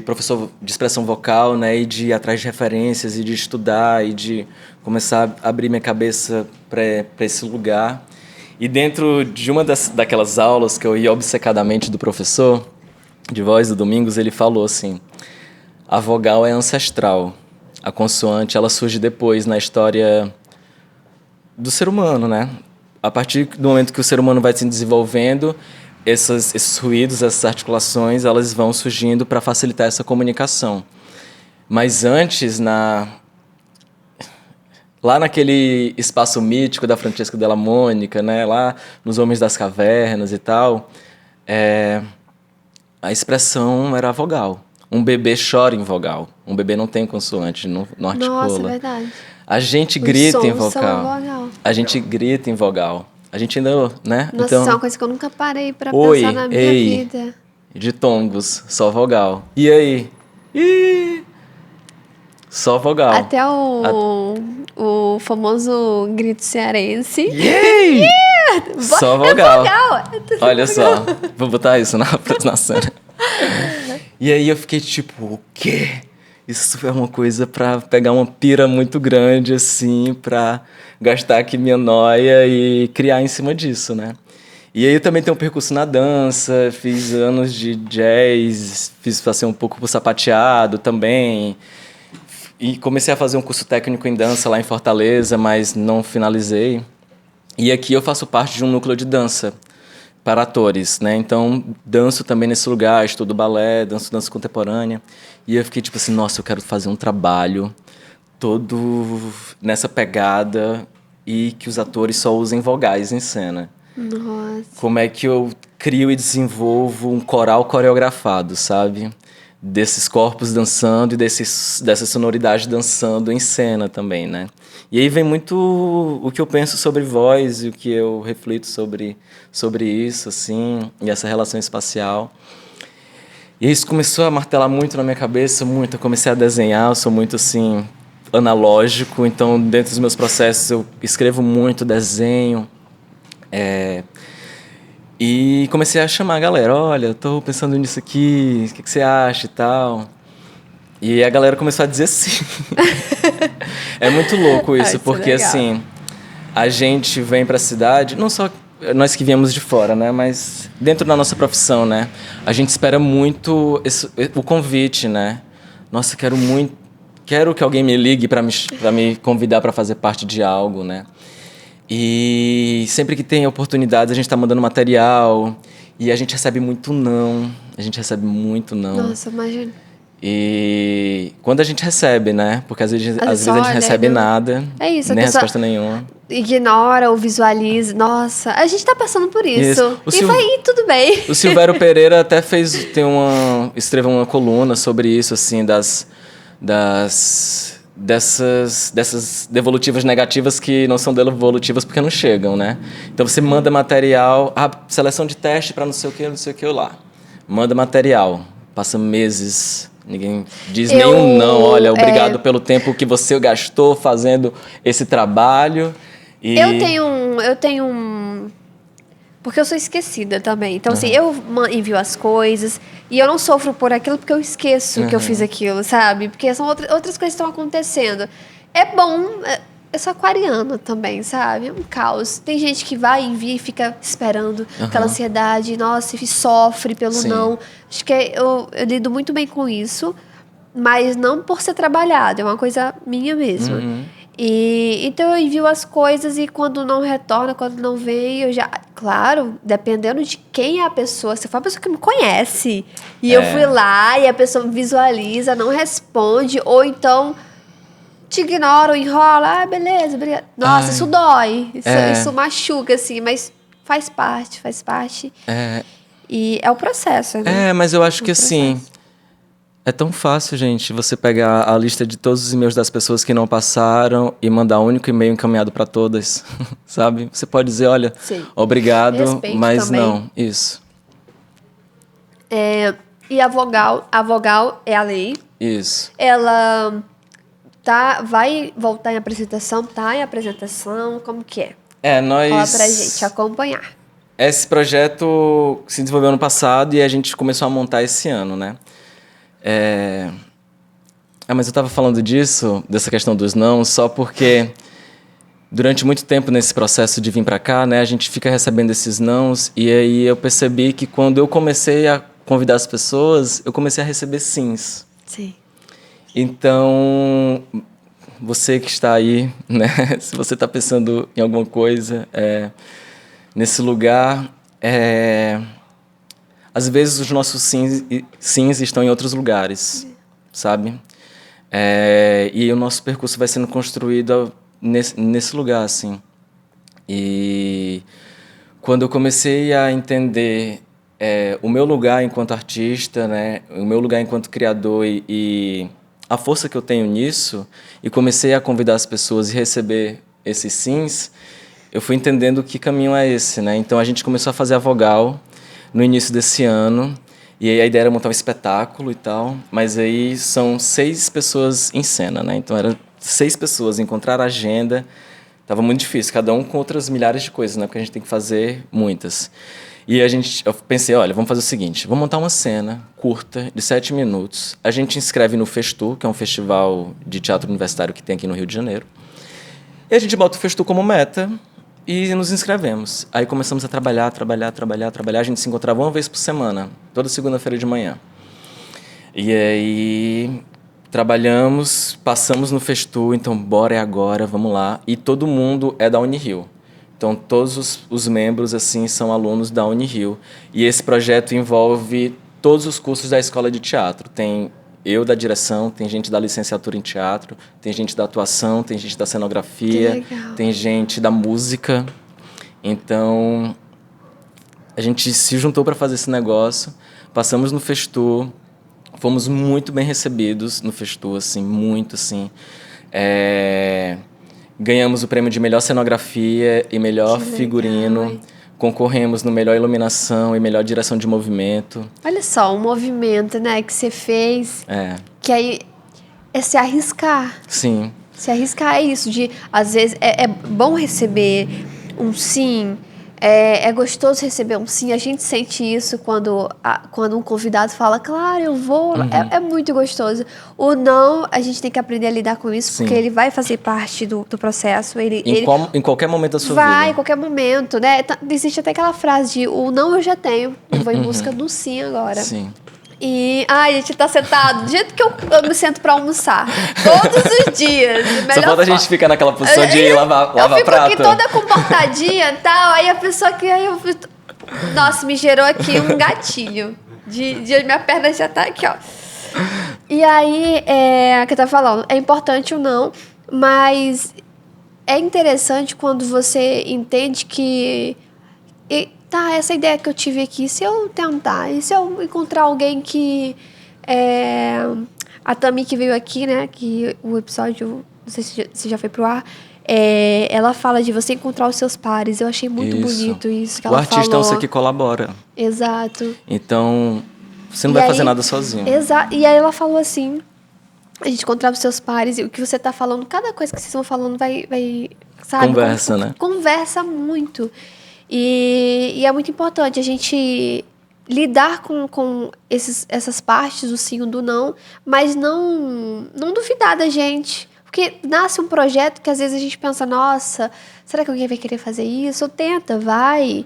professor de expressão vocal, né, e de ir atrás de referências e de estudar e de começar a abrir minha cabeça para esse lugar. E dentro de uma daquelas aulas que eu ia obcecadamente do professor de voz do Domingos, ele falou assim: a vogal é ancestral, a consoante ela surge depois na história do ser humano, né? A partir do momento que o ser humano vai se desenvolvendo, esses ruídos, essas articulações, elas vão surgindo para facilitar essa comunicação. Mas antes, lá naquele espaço mítico da Francesca Della Monica, né? Lá nos Homens das Cavernas e tal, a expressão era a vogal. Um bebê chora em vogal. Um bebê não tem consoante, não articula. Nossa, é verdade. A gente grita em sons são vogal. vogal. A gente grita em vogal. A gente ainda, né? Nossa, Então, isso é uma coisa que eu nunca parei pra oi, pensar na minha ei. vida. De tongos, só vogal. E aí? Ih, só vogal. Até o famoso grito cearense. Yay! Só vogal. É vogal. Olha só, vou botar isso na cena. E aí eu fiquei tipo, o quê? Isso é uma coisa pra pegar uma pira muito grande, assim, pra gastar aqui minha noia e criar em cima disso, né? E aí eu também tenho um percurso na dança, fiz anos de jazz, passei um pouco por sapateado também. E comecei a fazer um curso técnico em dança lá em Fortaleza, mas não finalizei. E aqui eu faço parte de um núcleo de dança para atores, né? Então, danço também nesse lugar, estudo balé, dança contemporânea. E eu fiquei tipo assim, nossa, eu quero fazer um trabalho todo nessa pegada e que os atores só usem vogais em cena. Nossa. Como é que eu crio e desenvolvo um coral coreografado, sabe? Desses corpos dançando e dessa sonoridade dançando em cena também, né? E aí vem muito o que eu penso sobre voz e o que eu reflito sobre isso, assim, e essa relação espacial. E isso começou a martelar muito na minha cabeça, muito. Eu comecei a desenhar, eu sou muito, assim, analógico, então dentro dos meus processos eu escrevo muito, desenho. E comecei a chamar a galera, olha, eu tô pensando nisso aqui, o que você acha e tal. E a galera começou a dizer sim. É muito louco isso, porque assim, a gente vem pra cidade, não só nós que viemos de fora, né, mas dentro da nossa profissão, né, a gente espera muito o convite, né. Nossa, quero que alguém me ligue pra me convidar pra fazer parte de algo, né. E sempre que tem oportunidades, a gente tá mandando material e a gente recebe muito não. A gente recebe muito não. Nossa, imagina. E quando a gente recebe, né? Porque às vezes a gente olha, recebe não. nada, É isso, a nem pessoa resposta nenhuma. ignora ou visualiza. Nossa, a gente tá passando por isso. Isso. E tudo bem. O Silvério Pereira até escreveu uma coluna sobre isso, assim, dessas devolutivas negativas que não são devolutivas porque não chegam, né? Então você manda material, seleção de teste para não sei o que lá. Manda material, passa meses, ninguém diz nenhum não. Olha, obrigado pelo tempo que você gastou fazendo esse trabalho. E... Eu tenho um... Porque eu sou esquecida também. Então, assim, eu envio as coisas e eu não sofro por aquilo porque eu esqueço que eu fiz aquilo, sabe? Porque são outras coisas que estão acontecendo. É bom... Eu sou aquariana também, sabe? É um caos. Tem gente que vai, envia e fica esperando aquela ansiedade. Nossa, e sofre pelo não. Acho que eu lido muito bem com isso. Mas não por ser trabalhado. É uma coisa minha mesmo. Então eu envio as coisas e quando não retorna, quando não vem, eu já... Claro, dependendo de quem é a pessoa. Se for uma pessoa que me conhece e eu fui lá e a pessoa visualiza, não responde, ou então te ignora ou enrola, beleza, obrigada. Nossa, isso dói, isso machuca, assim, mas faz parte. E é o processo, né? mas eu acho que assim... É tão fácil, gente, você pegar a lista de todos os e-mails das pessoas que não passaram e mandar um único e-mail encaminhado para todas, sabe? Você pode dizer, olha, obrigado, respeito mas também. não, isso. E a vogal é a lei. Isso. Ela vai voltar em apresentação, tá em apresentação, como que é? Nós... Fala pra gente acompanhar. Esse projeto se desenvolveu ano passado e a gente começou a montar esse ano, né? Mas eu estava falando dessa questão dos não, só porque durante muito tempo nesse processo de vir para cá, né, a gente fica recebendo esses nãos e aí eu percebi que quando eu comecei a convidar as pessoas, eu comecei a receber sims. Sim. Então, você que está aí, né, se você está pensando em alguma coisa nesse lugar, às vezes os nossos sims estão em outros lugares, sabe? E o nosso percurso vai sendo construído nesse lugar, assim. E quando eu comecei a entender o meu lugar enquanto artista, né, o meu lugar enquanto criador e a força que eu tenho nisso, e comecei a convidar as pessoas e receber esses sims, eu fui entendendo que caminho é esse, né? Então a gente começou a fazer a vogal no início desse ano, e aí a ideia era montar um espetáculo e tal, mas aí são 6 pessoas em cena, né? Então eram 6 pessoas, encontrar a agenda, estava muito difícil, cada um com outras milhares de coisas, né? Porque a gente tem que fazer muitas. E eu pensei, olha, vamos fazer o seguinte, vamos montar uma cena curta, de 7 minutos, a gente inscreve no Festu, que é um festival de teatro universitário que tem aqui no Rio de Janeiro, e a gente bota o Festu como meta, e nos inscrevemos. Aí começamos a trabalhar. A gente se encontrava uma vez por semana, toda segunda-feira de manhã. E aí trabalhamos, passamos no Festu, então bora, é agora, vamos lá. E todo mundo é da Unirio. Então, todos os membros, assim, são alunos da Unirio. E esse projeto envolve todos os cursos da escola de teatro. Tem eu da direção, tem gente da licenciatura em teatro, tem gente da atuação, tem gente da cenografia, tem gente da música. Então, a gente se juntou para fazer esse negócio, passamos no Festour, fomos muito bem recebidos no Festour, assim, muito, assim. Ganhamos o prêmio de melhor cenografia e melhor figurino. Concorremos no melhor iluminação e melhor direção de movimento. Olha só, um movimento, né, que você fez. Que aí é se arriscar. Sim. Se arriscar é isso, de às vezes é bom receber um sim. É gostoso receber um sim. A gente sente isso quando um convidado fala, claro, eu vou. É muito gostoso. O não, a gente tem que aprender a lidar com isso, porque ele vai fazer parte do processo. Em qualquer momento da sua vida. Vai, em qualquer momento, né? Existe até aquela frase de o não eu já tenho, eu vou em busca do sim agora. Sim. E, a gente tá sentado do jeito que eu me sento pra almoçar. Todos os dias. Só falta a gente ficar naquela posição de lavar prato. Eu fico aqui toda comportadinha e tal. Aí a pessoa que... Nossa, me gerou aqui um gatilho. Minha perna já tá aqui, ó. E aí, que eu tava falando, é importante ou não, mas é interessante quando você entende que... essa ideia que eu tive aqui, se eu tentar, e se eu encontrar alguém que... a Tami que veio aqui, né, que o episódio, não sei se já foi pro ar, ela fala de você encontrar os seus pares. Eu achei muito bonito isso que ela falou. O artista é você que colabora. Exato. Então, você não vai fazer nada sozinho. Exato. E aí ela falou assim, a gente encontrar os seus pares, e o que você tá falando, cada coisa que vocês vão falando vai sabe? Conversa, né? Conversa muito. E é muito importante a gente lidar com essas partes do sim e do não, mas não duvidar da gente. Porque nasce um projeto que às vezes a gente pensa, nossa, será que alguém vai querer fazer isso? Ou tenta, vai.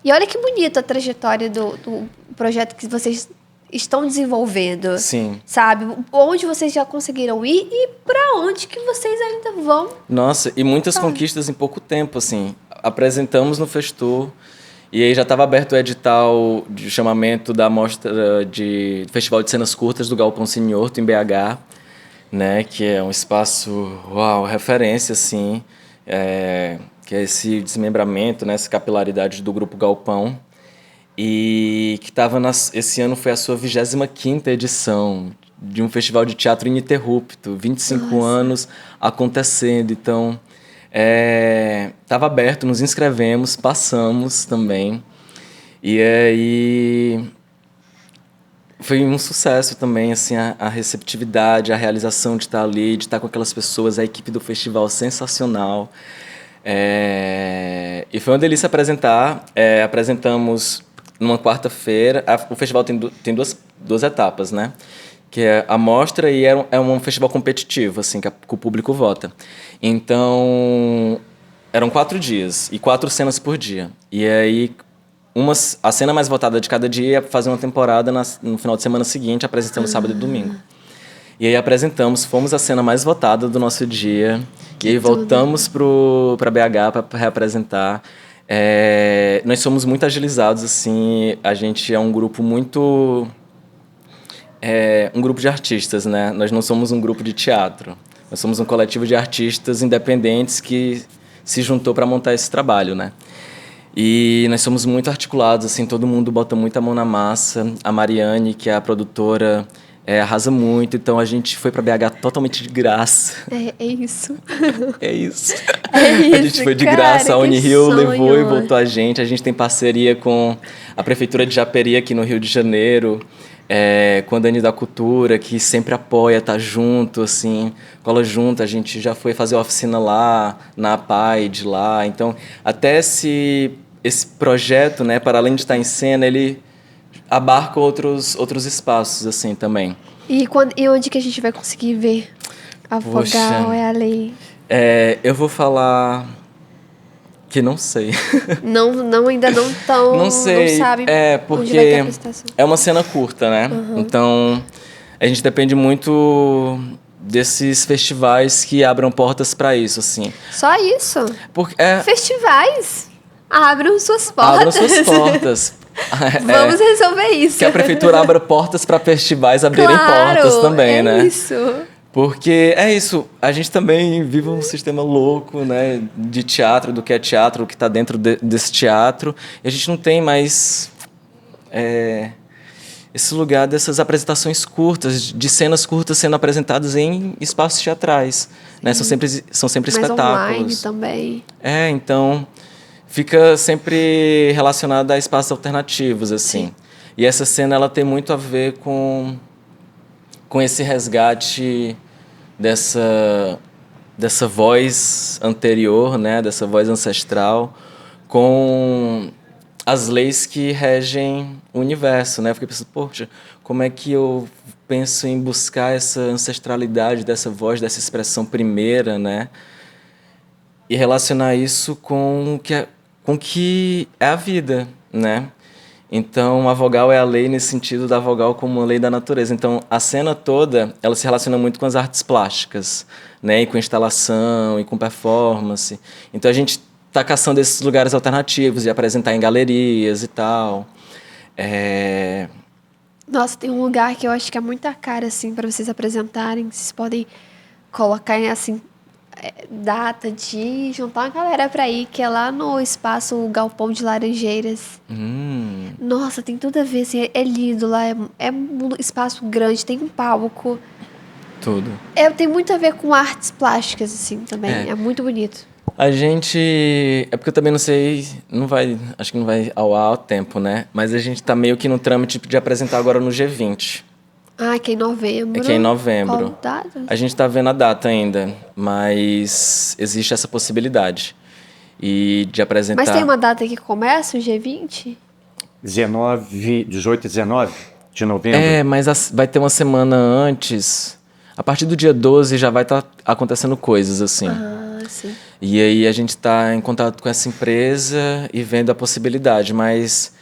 E olha que bonita a trajetória do projeto que vocês estão desenvolvendo. Sim. Sabe? Onde vocês já conseguiram ir e para onde que vocês ainda vão. Nossa, e muitas conquistas em pouco tempo, assim. Apresentamos no Festour e aí já estava aberto o edital de chamamento da mostra de Festival de Cenas Curtas do Galpão Sinhorto, em BH, né, que é um espaço, referência, assim, que é esse desmembramento, né, essa capilaridade do Grupo Galpão, e que esse ano foi a sua 25ª edição de um festival de teatro ininterrupto, 25 anos acontecendo, então... Estava aberto, nos inscrevemos, passamos também. E aí foi um sucesso também, assim, a receptividade, a realização de estar ali, de estar com aquelas pessoas, a equipe do festival sensacional. E foi uma delícia apresentar. Apresentamos numa quarta-feira. O festival tem duas etapas, né? Que é a mostra e é um festival competitivo, assim, que o público vota. Então, eram 4 dias e 4 cenas por dia. E aí, a cena mais votada de cada dia ia fazer uma temporada no final de semana seguinte, apresentando sábado e domingo. E aí fomos a cena mais votada do nosso dia. E aí voltamos para BH para reapresentar. Nós somos muito agilizados, assim, a gente é um grupo muito... um grupo de artistas, né? Nós não somos um grupo de teatro. Nós somos um coletivo de artistas independentes que se juntou para montar esse trabalho, né? E nós somos muito articulados, assim, todo mundo bota muita mão na massa. A Mariane, que é a produtora, arrasa muito. Então a gente foi para BH totalmente de graça. É isso. É isso. É isso, a gente foi de cara, graça. A Unirio sonho. levou e voltou a gente. A gente tem parceria com a Prefeitura de Japeri aqui no Rio de Janeiro. Com a Dani da Cultura, que sempre apoia, tá junto, assim, cola junto. A gente já foi fazer oficina lá, na APAID lá. Então, até esse projeto, né, para além de estar em cena, ele abarca outros espaços, assim, também. E onde que a gente vai conseguir ver a Vogal é a Lei? Eu vou falar... que não sei. Ainda não tão... Não sei. Não sabe porque onde vai ter a apresentação. É uma cena curta, né? Então, a gente depende muito desses festivais que abram portas para isso, assim. Só isso? Porque, Festivais abram suas portas. abram suas portas. Vamos resolver isso. Que a prefeitura abra portas para festivais abrirem portas também, né? Isso. Porque é isso, a gente também vive um sistema louco, né, de teatro, do que é teatro, o que está dentro desse teatro, e a gente não tem mais esse lugar dessas apresentações curtas, de cenas curtas sendo apresentadas em espaços teatrais, né? São sempre Mas espetáculos. online também. Então fica sempre relacionado a espaços alternativos, assim. Sim. E essa cena ela tem muito a ver com esse resgate dessa voz anterior, né, dessa voz ancestral, com as leis que regem o universo, né? Eu fiquei pensando, poxa, como é que eu penso em buscar essa ancestralidade dessa voz, dessa expressão primeira, né? E relacionar isso com o que é a vida, né? Então, a vogal é a lei nesse sentido da vogal como uma lei da natureza. Então, a cena toda, ela se relaciona muito com as artes plásticas, né? E com instalação, e com performance. Então, a gente está caçando esses lugares alternativos e apresentar em galerias e tal. Nossa, tem um lugar que eu acho que é muito a cara, assim, para vocês apresentarem. Vocês podem colocar, assim, data de juntar uma galera pra ir, que é lá no espaço Galpão de Laranjeiras. Nossa, tem tudo a ver, assim, é lindo lá, é um espaço grande, tem um palco. Tudo. Tem muito a ver com artes plásticas, assim, também, é muito bonito. A gente... É porque eu também não sei... Acho que não vai ao tempo, né? Mas a gente tá meio que no trâmite de apresentar agora no G20. Ah, que é em novembro. Que é em novembro. Qual data? A gente tá vendo a data ainda, mas existe essa possibilidade. E de apresentar... Mas tem uma data que começa, o G20? 18 e 19 de novembro. Mas vai ter uma semana antes. A partir do dia 12 já vai estar acontecendo coisas, assim. Ah, sim. E aí a gente está em contato com essa empresa e vendo a possibilidade, mas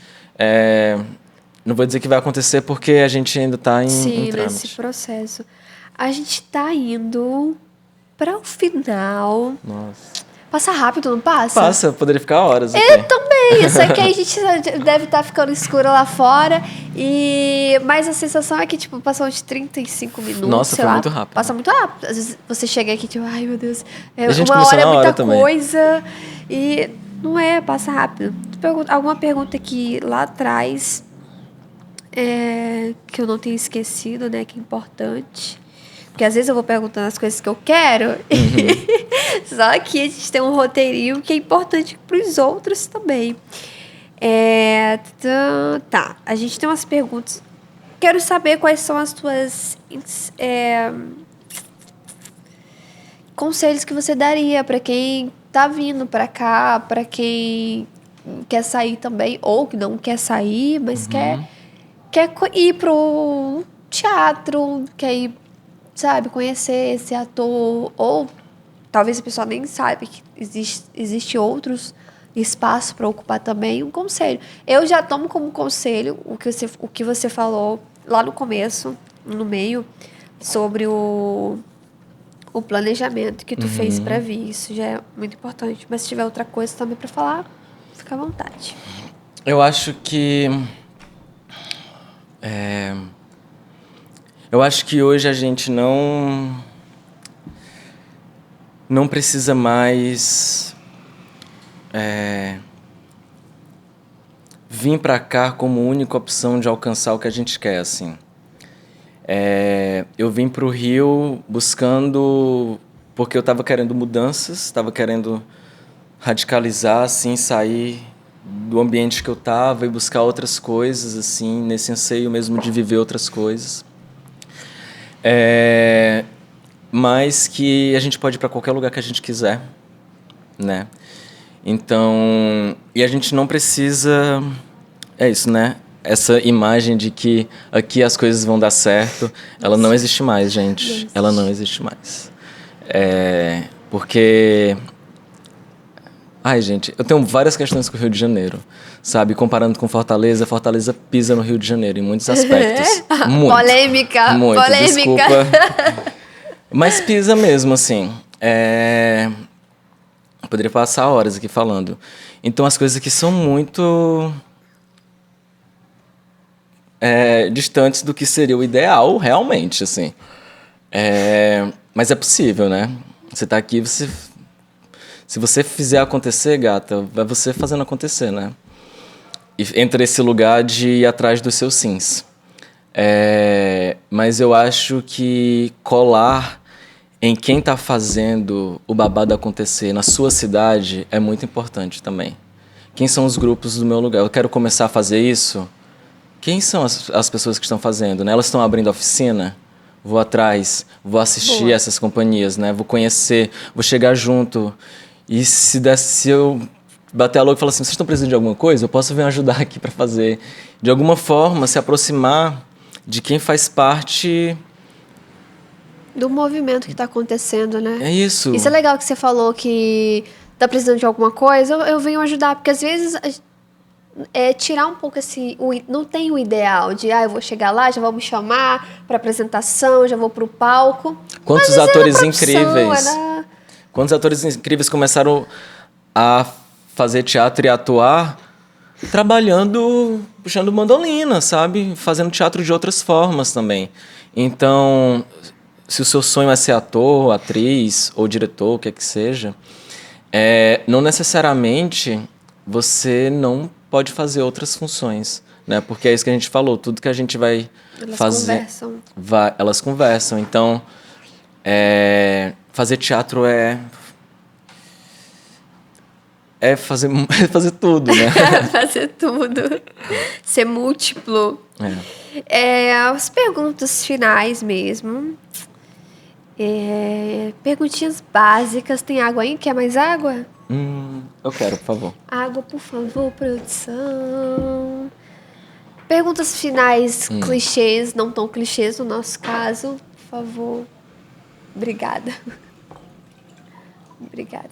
não vou dizer que vai acontecer porque a gente ainda está em Sim, trâmite. nesse processo. A gente está indo para o final. Nossa. Passa rápido, não passa? Passa, poderia ficar horas Eu aqui. também. Só que a gente deve estar ficando escuro lá fora. Mas a sensação é que, tipo, passou uns 35 minutos. Nossa, sei foi lá. muito rápido. Passa muito rápido. Às vezes você chega aqui, tipo, ai meu Deus. A gente Uma começou hora é na muita hora também. coisa. E não passa rápido. Alguma pergunta que lá atrás que eu não tenha esquecido, né? Que é importante. Porque às vezes eu vou perguntando as coisas que eu quero. Só que a gente tem um roteirinho que é importante para os outros também. Tá, a gente tem umas perguntas. Quero saber quais são as tuas conselhos que você daria para quem tá vindo para cá, para quem quer sair também, ou que não quer sair, mas quer ir pro teatro, quer ir, sabe, conhecer esse ator, ou talvez a pessoa nem saiba que existe outros espaços para ocupar também. Um conselho. Eu já tomo como conselho o que você falou lá no começo, no meio, sobre o planejamento que tu fez para vir. Isso já é muito importante. Mas se tiver outra coisa também para falar, fica à vontade. Eu acho que... Eu acho que hoje a gente não precisa mais vir para cá como única opção de alcançar o que a gente quer, assim. Eu vim para o Rio buscando... Porque eu estava querendo mudanças, estava querendo radicalizar, assim, sair do ambiente que eu estava e buscar outras coisas, assim, nesse anseio mesmo de viver outras coisas. Mas que a gente pode ir para qualquer lugar que a gente quiser, né? Então, e a gente não precisa... É isso, né? Essa imagem de que aqui as coisas vão dar certo, ela não existe mais, gente. Ela não existe mais. Porque... Ai, gente, eu tenho várias questões com o Rio de Janeiro, sabe? Comparando com Fortaleza, Fortaleza pisa no Rio de Janeiro em muitos aspectos. Muito, Polêmica, muito, polêmica. Desculpa. Mas pisa mesmo, assim. Eu poderia passar horas aqui falando. Então, as coisas aqui são muito distantes do que seria o ideal, realmente, assim. Mas é possível, né? Você tá aqui, se você fizer acontecer, gata, vai você fazendo acontecer, né? E entra esse lugar de ir atrás dos seus sims. Mas eu acho que colar em quem está fazendo o babado acontecer na sua cidade é muito importante também. Quem são os grupos do meu lugar? Eu quero começar a fazer isso. Quem são as pessoas que estão fazendo, né? Elas estão abrindo oficina? Vou atrás, vou assistir essas companhias, né? Vou conhecer, vou chegar junto. E se eu bater a louca e falar assim, vocês estão precisando de alguma coisa? Eu posso vir ajudar aqui para fazer. De alguma forma, se aproximar de quem faz parte do movimento que está acontecendo, né? É isso. Isso é legal que você falou que tá precisando de alguma coisa, eu venho ajudar, porque às vezes tirar um pouco esse... não tem o ideal de, eu vou chegar lá, já vou me chamar para apresentação, já vou pro palco. Quantos atores incríveis... Quantos atores incríveis começaram a fazer teatro e atuar trabalhando, puxando mandolina, sabe? Fazendo teatro de outras formas também. Então, se o seu sonho é ser ator, atriz ou diretor, o que é que seja, não necessariamente você não pode fazer outras funções, né? Porque é isso que a gente falou, tudo que a gente vai fazer... Elas conversam. Então, fazer teatro é fazer tudo, né? Fazer tudo. Ser múltiplo. As perguntas finais mesmo. Perguntinhas básicas. Tem água aí? Quer mais água? Eu quero, por favor. Água, por favor, produção. Perguntas finais clichês, não tão clichês no nosso caso. Por favor. Obrigada. Obrigada.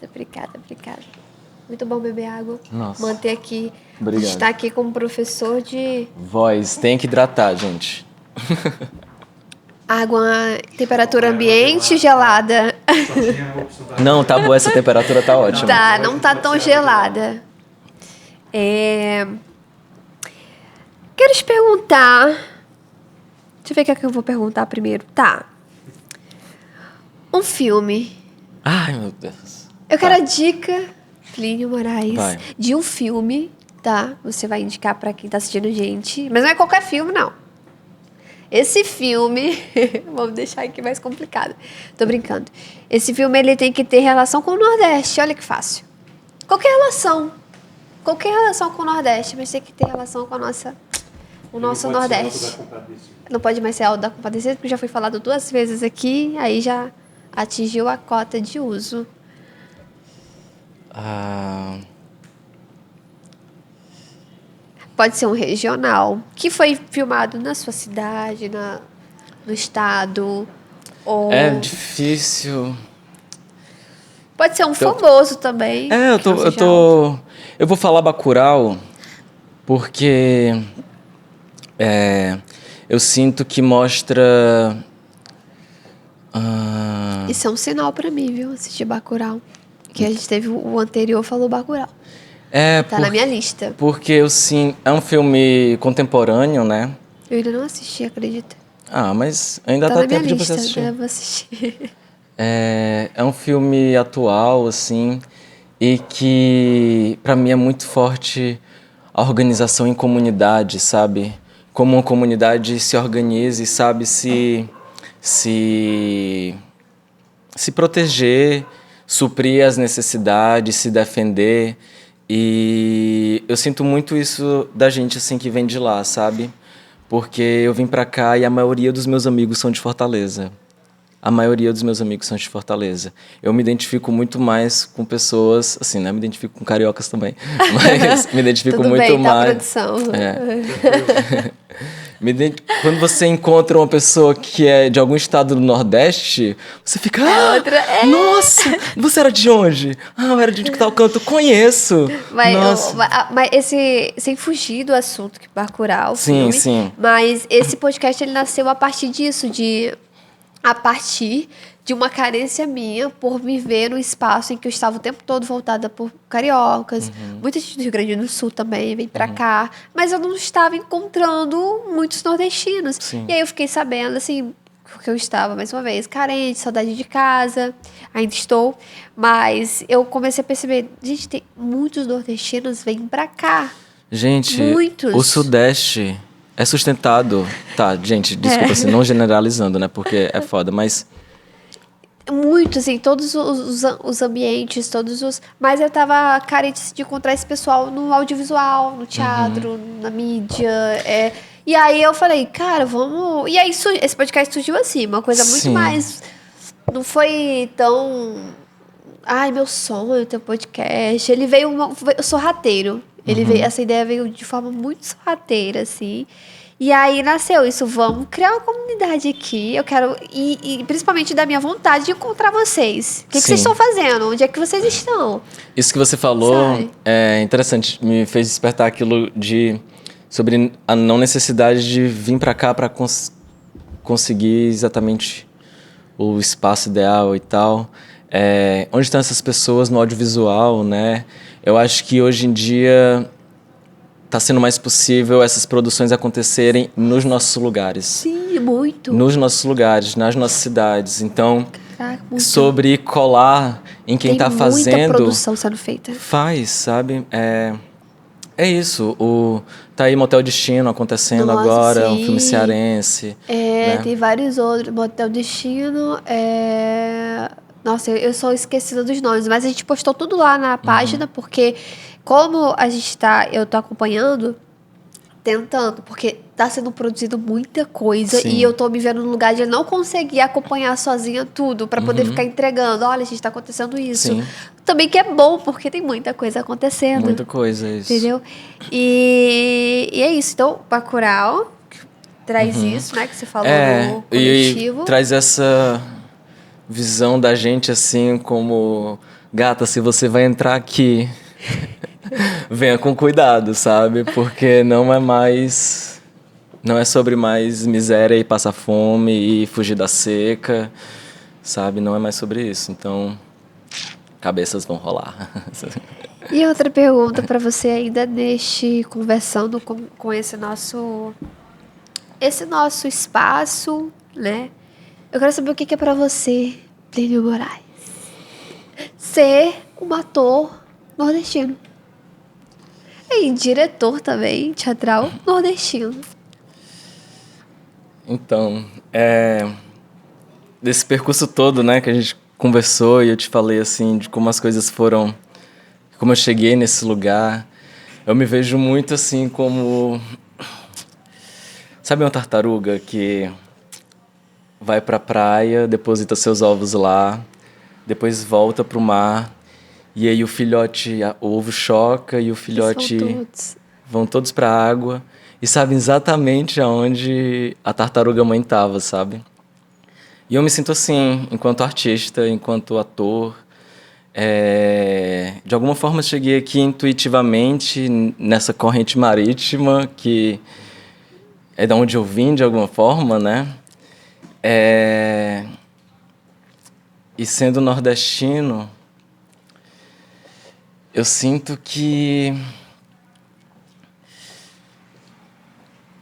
Muito bom beber água. Nossa. Manter aqui. Obrigado. A gente está aqui como professor de... Voz, tem que hidratar, gente. Água, temperatura ambiente, gelada. Não, tá boa, essa temperatura tá ótima. Tá, não tá tão gelada. Quero te perguntar... Deixa eu ver o que é que eu vou perguntar primeiro. Tá. Um filme. Ai, meu Deus. Eu quero a dica, Plínio Moraes, Vai. de um filme, tá? Você vai indicar pra quem tá assistindo a gente. Mas não é qualquer filme, não. Esse filme... Vamos deixar aqui mais complicado. Tô brincando. Esse filme, ele tem que ter relação com o Nordeste. Olha que fácil. Qualquer relação com o Nordeste, mas tem que ter relação com o nosso Nordeste. Não pode mais ser Auto da Compadecida, porque já foi falado 2 vezes aqui, aí já atingiu a cota de uso. Pode ser um regional, que foi filmado na sua cidade, no estado, ou... É difícil. Pode ser um famoso também. Eu vou falar Bacurau, porque eu sinto que mostra... Isso é um sinal pra mim, viu? Assistir Bacurau. Que a gente teve o anterior, falou Bacurau. Tá na minha lista. Porque é um filme contemporâneo, né? Eu ainda não assisti, acredita? Mas ainda tá tempo de você assistir. Eu vou assistir. É um filme atual, assim, e que pra mim é muito forte a organização em comunidade, sabe? Como uma comunidade se organiza e sabe se proteger, suprir as necessidades, se defender. E eu sinto muito isso da gente, assim, que vem de lá, sabe? Porque eu vim pra cá e a maioria dos meus amigos são de Fortaleza. Eu me identifico muito mais com pessoas, assim, né? Me identifico com cariocas também, mas me identifico Tudo muito bem, mais... Tá, produção. Quando você encontra uma pessoa que é de algum estado do Nordeste, você fica... Nossa, você era de onde? Eu era de tal canto, conheço. Mas sem fugir do assunto que Bacurau, sim, filme, sim. Mas esse podcast, ele nasceu a partir de uma carência minha por me ver no espaço em que eu estava o tempo todo voltada por cariocas. Muita gente do Rio Grande do Sul também vem pra cá. Mas eu não estava encontrando muitos nordestinos. Sim. E aí eu fiquei sabendo, assim, porque eu estava, mais uma vez, carente, saudade de casa. Ainda estou. Mas eu comecei a perceber, gente, tem muitos nordestinos vêm pra cá. Gente, Muitos. o Sudeste é sustentado. Tá, gente, desculpa, assim, não generalizando, né? Porque é foda, mas Muito, assim, todos os ambientes, todos os... Mas eu tava carente de encontrar esse pessoal no audiovisual, no teatro, na mídia. E aí eu falei, cara, vamos... E aí esse podcast surgiu assim, uma coisa muito Sim. mais... Não foi tão... Ai, meu sonho ter um podcast. Ele veio... Eu sou rateiro. Ele veio, essa ideia veio de forma muito sorrateira, assim. E aí nasceu isso, vamos criar uma comunidade aqui. Eu quero, e principalmente da minha vontade de encontrar vocês. O que Sim. vocês estão fazendo? Onde é que vocês estão? isso que você falou Sabe? é interessante. Me fez despertar aquilo sobre a não necessidade de vir pra cá pra conseguir exatamente o espaço ideal e tal. Onde estão essas pessoas no audiovisual, né? Eu acho que hoje em dia está sendo mais possível essas produções acontecerem nos nossos lugares. Sim, muito. Nos nossos lugares, nas nossas cidades. Então, Caraca, muito. sobre colar em quem está Tem fazendo... muita produção sendo feita. Faz, sabe? É isso. Tá aí Motel Destino acontecendo Nossa, agora, um sim. filme cearense. né? Tem vários outros. Motel Destino. Nossa, eu sou esquecida dos nomes, mas a gente postou tudo lá na página, porque como eu tô acompanhando, tentando, porque tá sendo produzido muita coisa Sim. e eu tô me vendo no lugar de não conseguir acompanhar sozinha tudo, pra poder ficar entregando. Olha, gente, tá acontecendo isso. Sim. Também que é bom, porque tem muita coisa acontecendo. Muita coisa, isso. Entendeu? E é isso. Então, Bacurau traz isso, né? Que você falou no coletivo. E traz essa visão da gente assim como... Gata, se você vai entrar aqui, venha com cuidado, sabe? Porque não é sobre mais miséria e passar fome e fugir da seca, sabe? Não é mais sobre isso. Então, cabeças vão rolar. E outra pergunta para você ainda conversando com esse nosso espaço, né? Eu quero saber o que é para você, Plínio Moraes, ser um ator nordestino. E diretor também, teatral nordestino. Então, desse percurso todo, né, que a gente conversou e eu te falei, assim, de como as coisas foram, como eu cheguei nesse lugar, eu me vejo muito, assim, como... Sabe uma tartaruga que vai pra praia, deposita seus ovos lá, depois volta pro mar, e aí o ovo choca e o filhote vão todos pra água e sabem exatamente aonde a tartaruga mãe estava, sabe? E eu me sinto assim, enquanto artista, enquanto ator. De alguma forma eu cheguei aqui intuitivamente nessa corrente marítima que é de onde eu vim, de alguma forma, né? E sendo nordestino, eu sinto que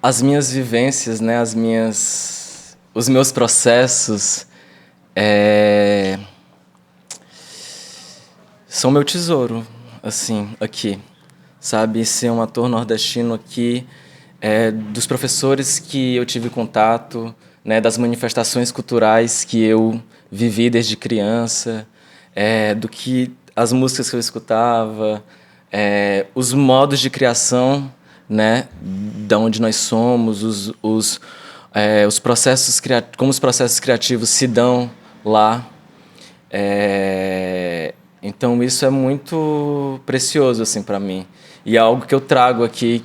as minhas vivências, né, os meus processos são meu tesouro, assim, aqui, sabe? Ser um ator nordestino aqui, dos professores que eu tive contato, né, das manifestações culturais que eu vivi desde criança, do que as músicas que eu escutava, os modos de criação, né, da onde nós somos, os processos como os processos criativos se dão lá. Então isso é muito precioso assim para mim e é algo que eu trago aqui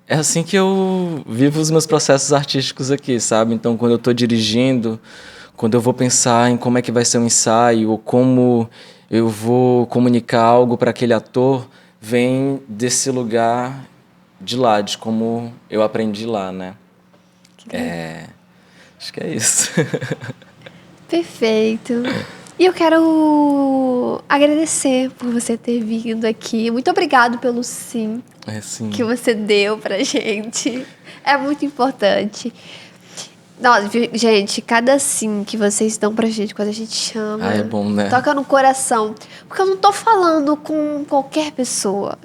é assim que eu vivo os meus processos artísticos aqui, sabe? Então quando eu estou dirigindo, quando eu vou pensar em como é que vai ser um ensaio ou como eu vou comunicar algo para aquele ator, vem desse lugar de lá, de como eu aprendi lá, né? Acho que é isso. Perfeito. E eu quero agradecer por você ter vindo aqui. Muito obrigado pelo sim É sim. que você deu pra gente. É muito importante. Nossa, gente, cada sim que vocês dão pra gente quando a gente chama, É bom, né? toca no coração. Porque eu não tô falando com qualquer pessoa.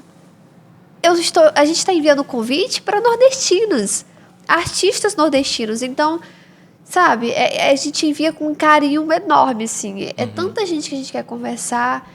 A gente tá enviando convite para nordestinos, artistas nordestinos. Então, sabe, a gente envia com um carinho enorme, assim. É tanta gente que a gente quer conversar,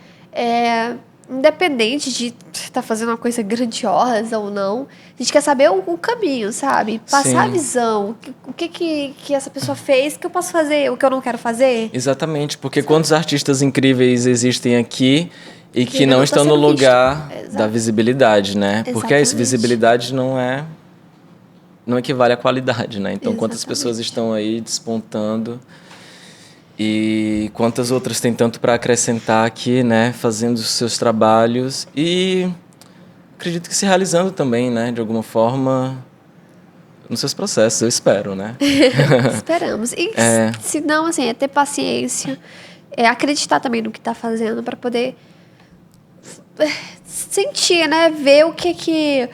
independente de estar fazendo uma coisa grandiosa ou não. A gente quer saber o caminho, sabe? Passar a Sim. visão. O que essa pessoa fez, que eu posso fazer, o que eu não quero fazer. Exatamente, porque quantos artistas incríveis existem aqui e que ainda não não tá estão no sendo visto. lugar Exato. da visibilidade, né? Porque é isso, Exatamente. visibilidade não equivale à qualidade, né? Então, quantas Exatamente. pessoas estão aí despontando e quantas outras têm tanto para acrescentar aqui, né? Fazendo os seus trabalhos e acredito que se realizando também, né? De alguma forma nos seus processos, eu espero, né? Esperamos. E se não, assim, é ter paciência, acreditar também no que tá fazendo para poder sentir, né? Ver o que.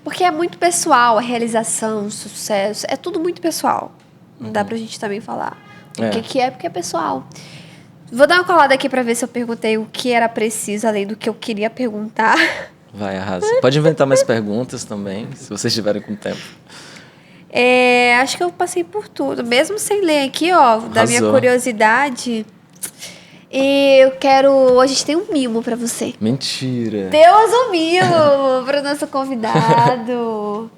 Porque é muito pessoal a realização, o sucesso. É tudo muito pessoal. Não dá pra gente também falar o que é, porque é pessoal. Vou dar uma colada aqui pra ver se eu perguntei o que era preciso, além do que eu queria perguntar. Vai, arrasa. Pode inventar mais perguntas também, se vocês estiverem com tempo. Acho que eu passei por tudo. Mesmo sem ler aqui, ó, da minha Arrasou. curiosidade. E eu quero... Hoje a gente tem um mimo pra você. Mentira. Deus o mimo pro nosso convidado.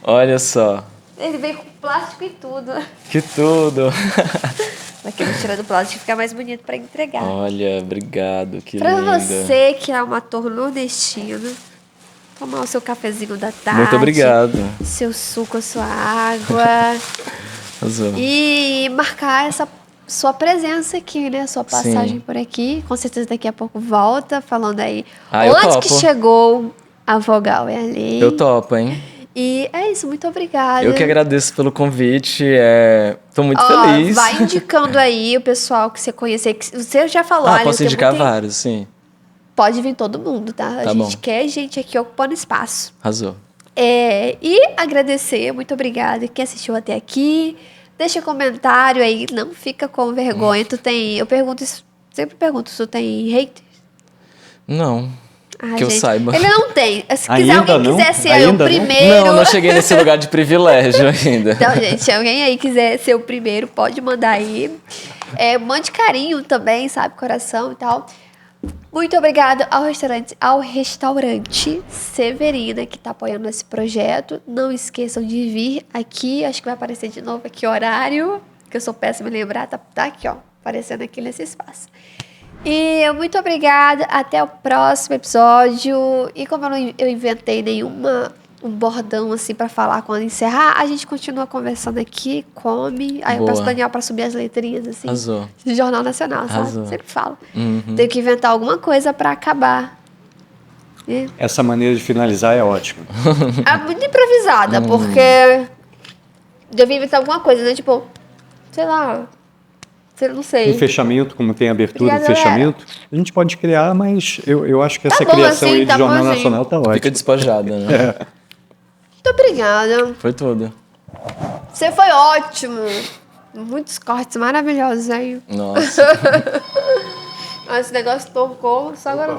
Olha só. Ele veio com plástico e tudo. Que tudo. Aqui eu vou tirar do plástico e ficar mais bonito pra entregar. Olha, obrigado, que Pra linda. você que é um ator nordestino, tomar o seu cafezinho da tarde. Muito obrigado. Seu suco, a sua água. Arrasou. E marcar essa sua presença aqui, né? Sua passagem Sim. por aqui. Com certeza daqui a pouco volta, falando aí Eu onde topo. que chegou a Vogal é ali. Eu topo, hein? E é isso, muito obrigada. Eu que agradeço pelo convite. Tô muito Ó, feliz. vai indicando aí o pessoal que você conhecer. Que você já falou, olha, eu Posso tenho indicar muito- vários, sim. Pode vir todo mundo, tá? A Tá gente bom. quer gente aqui ocupando espaço. Arrasou. E agradecer, muito obrigada quem assistiu até aqui. Deixa comentário aí, não fica com vergonha. Sempre pergunto se tu tem hater. Não. Ah, Que eu saiba. Ele não tem. Se Ainda alguém não? quiser ser Ainda o não? primeiro. Não cheguei nesse lugar de privilégio ainda. Então, gente, se alguém aí quiser ser o primeiro, pode mandar aí. Mande carinho também, sabe? Coração e tal. Muito obrigada ao restaurante Severina, que está apoiando esse projeto. Não esqueçam de vir aqui. Acho que vai aparecer de novo aqui o horário, que eu sou péssima em lembrar. Tá aqui, ó, aparecendo aqui nesse espaço. E muito obrigada. Até o próximo episódio. E como eu inventei um bordão assim pra falar quando encerrar, a gente continua conversando aqui, come. Aí eu Boa. peço o Daniel pra subir as letrinhas assim. Arrasou. De Jornal Nacional, sabe? Arrasou. Sempre falo. Uhum. Tenho que inventar alguma coisa pra acabar. Essa maneira de finalizar é ótima. É muito improvisada, porque devia inventar alguma coisa, né? Tipo, sei lá. Não sei. Um fechamento, como tem abertura Obrigada, e fechamento, a gente pode criar, mas eu acho que essa bom criação assim, aí de tá bom Jornal assim. Nacional tá ótima. Fica despojada, né? Muito obrigada. Foi tudo. Você foi ótimo. Muitos cortes maravilhosos aí. Nossa. Esse negócio tocou, só agora.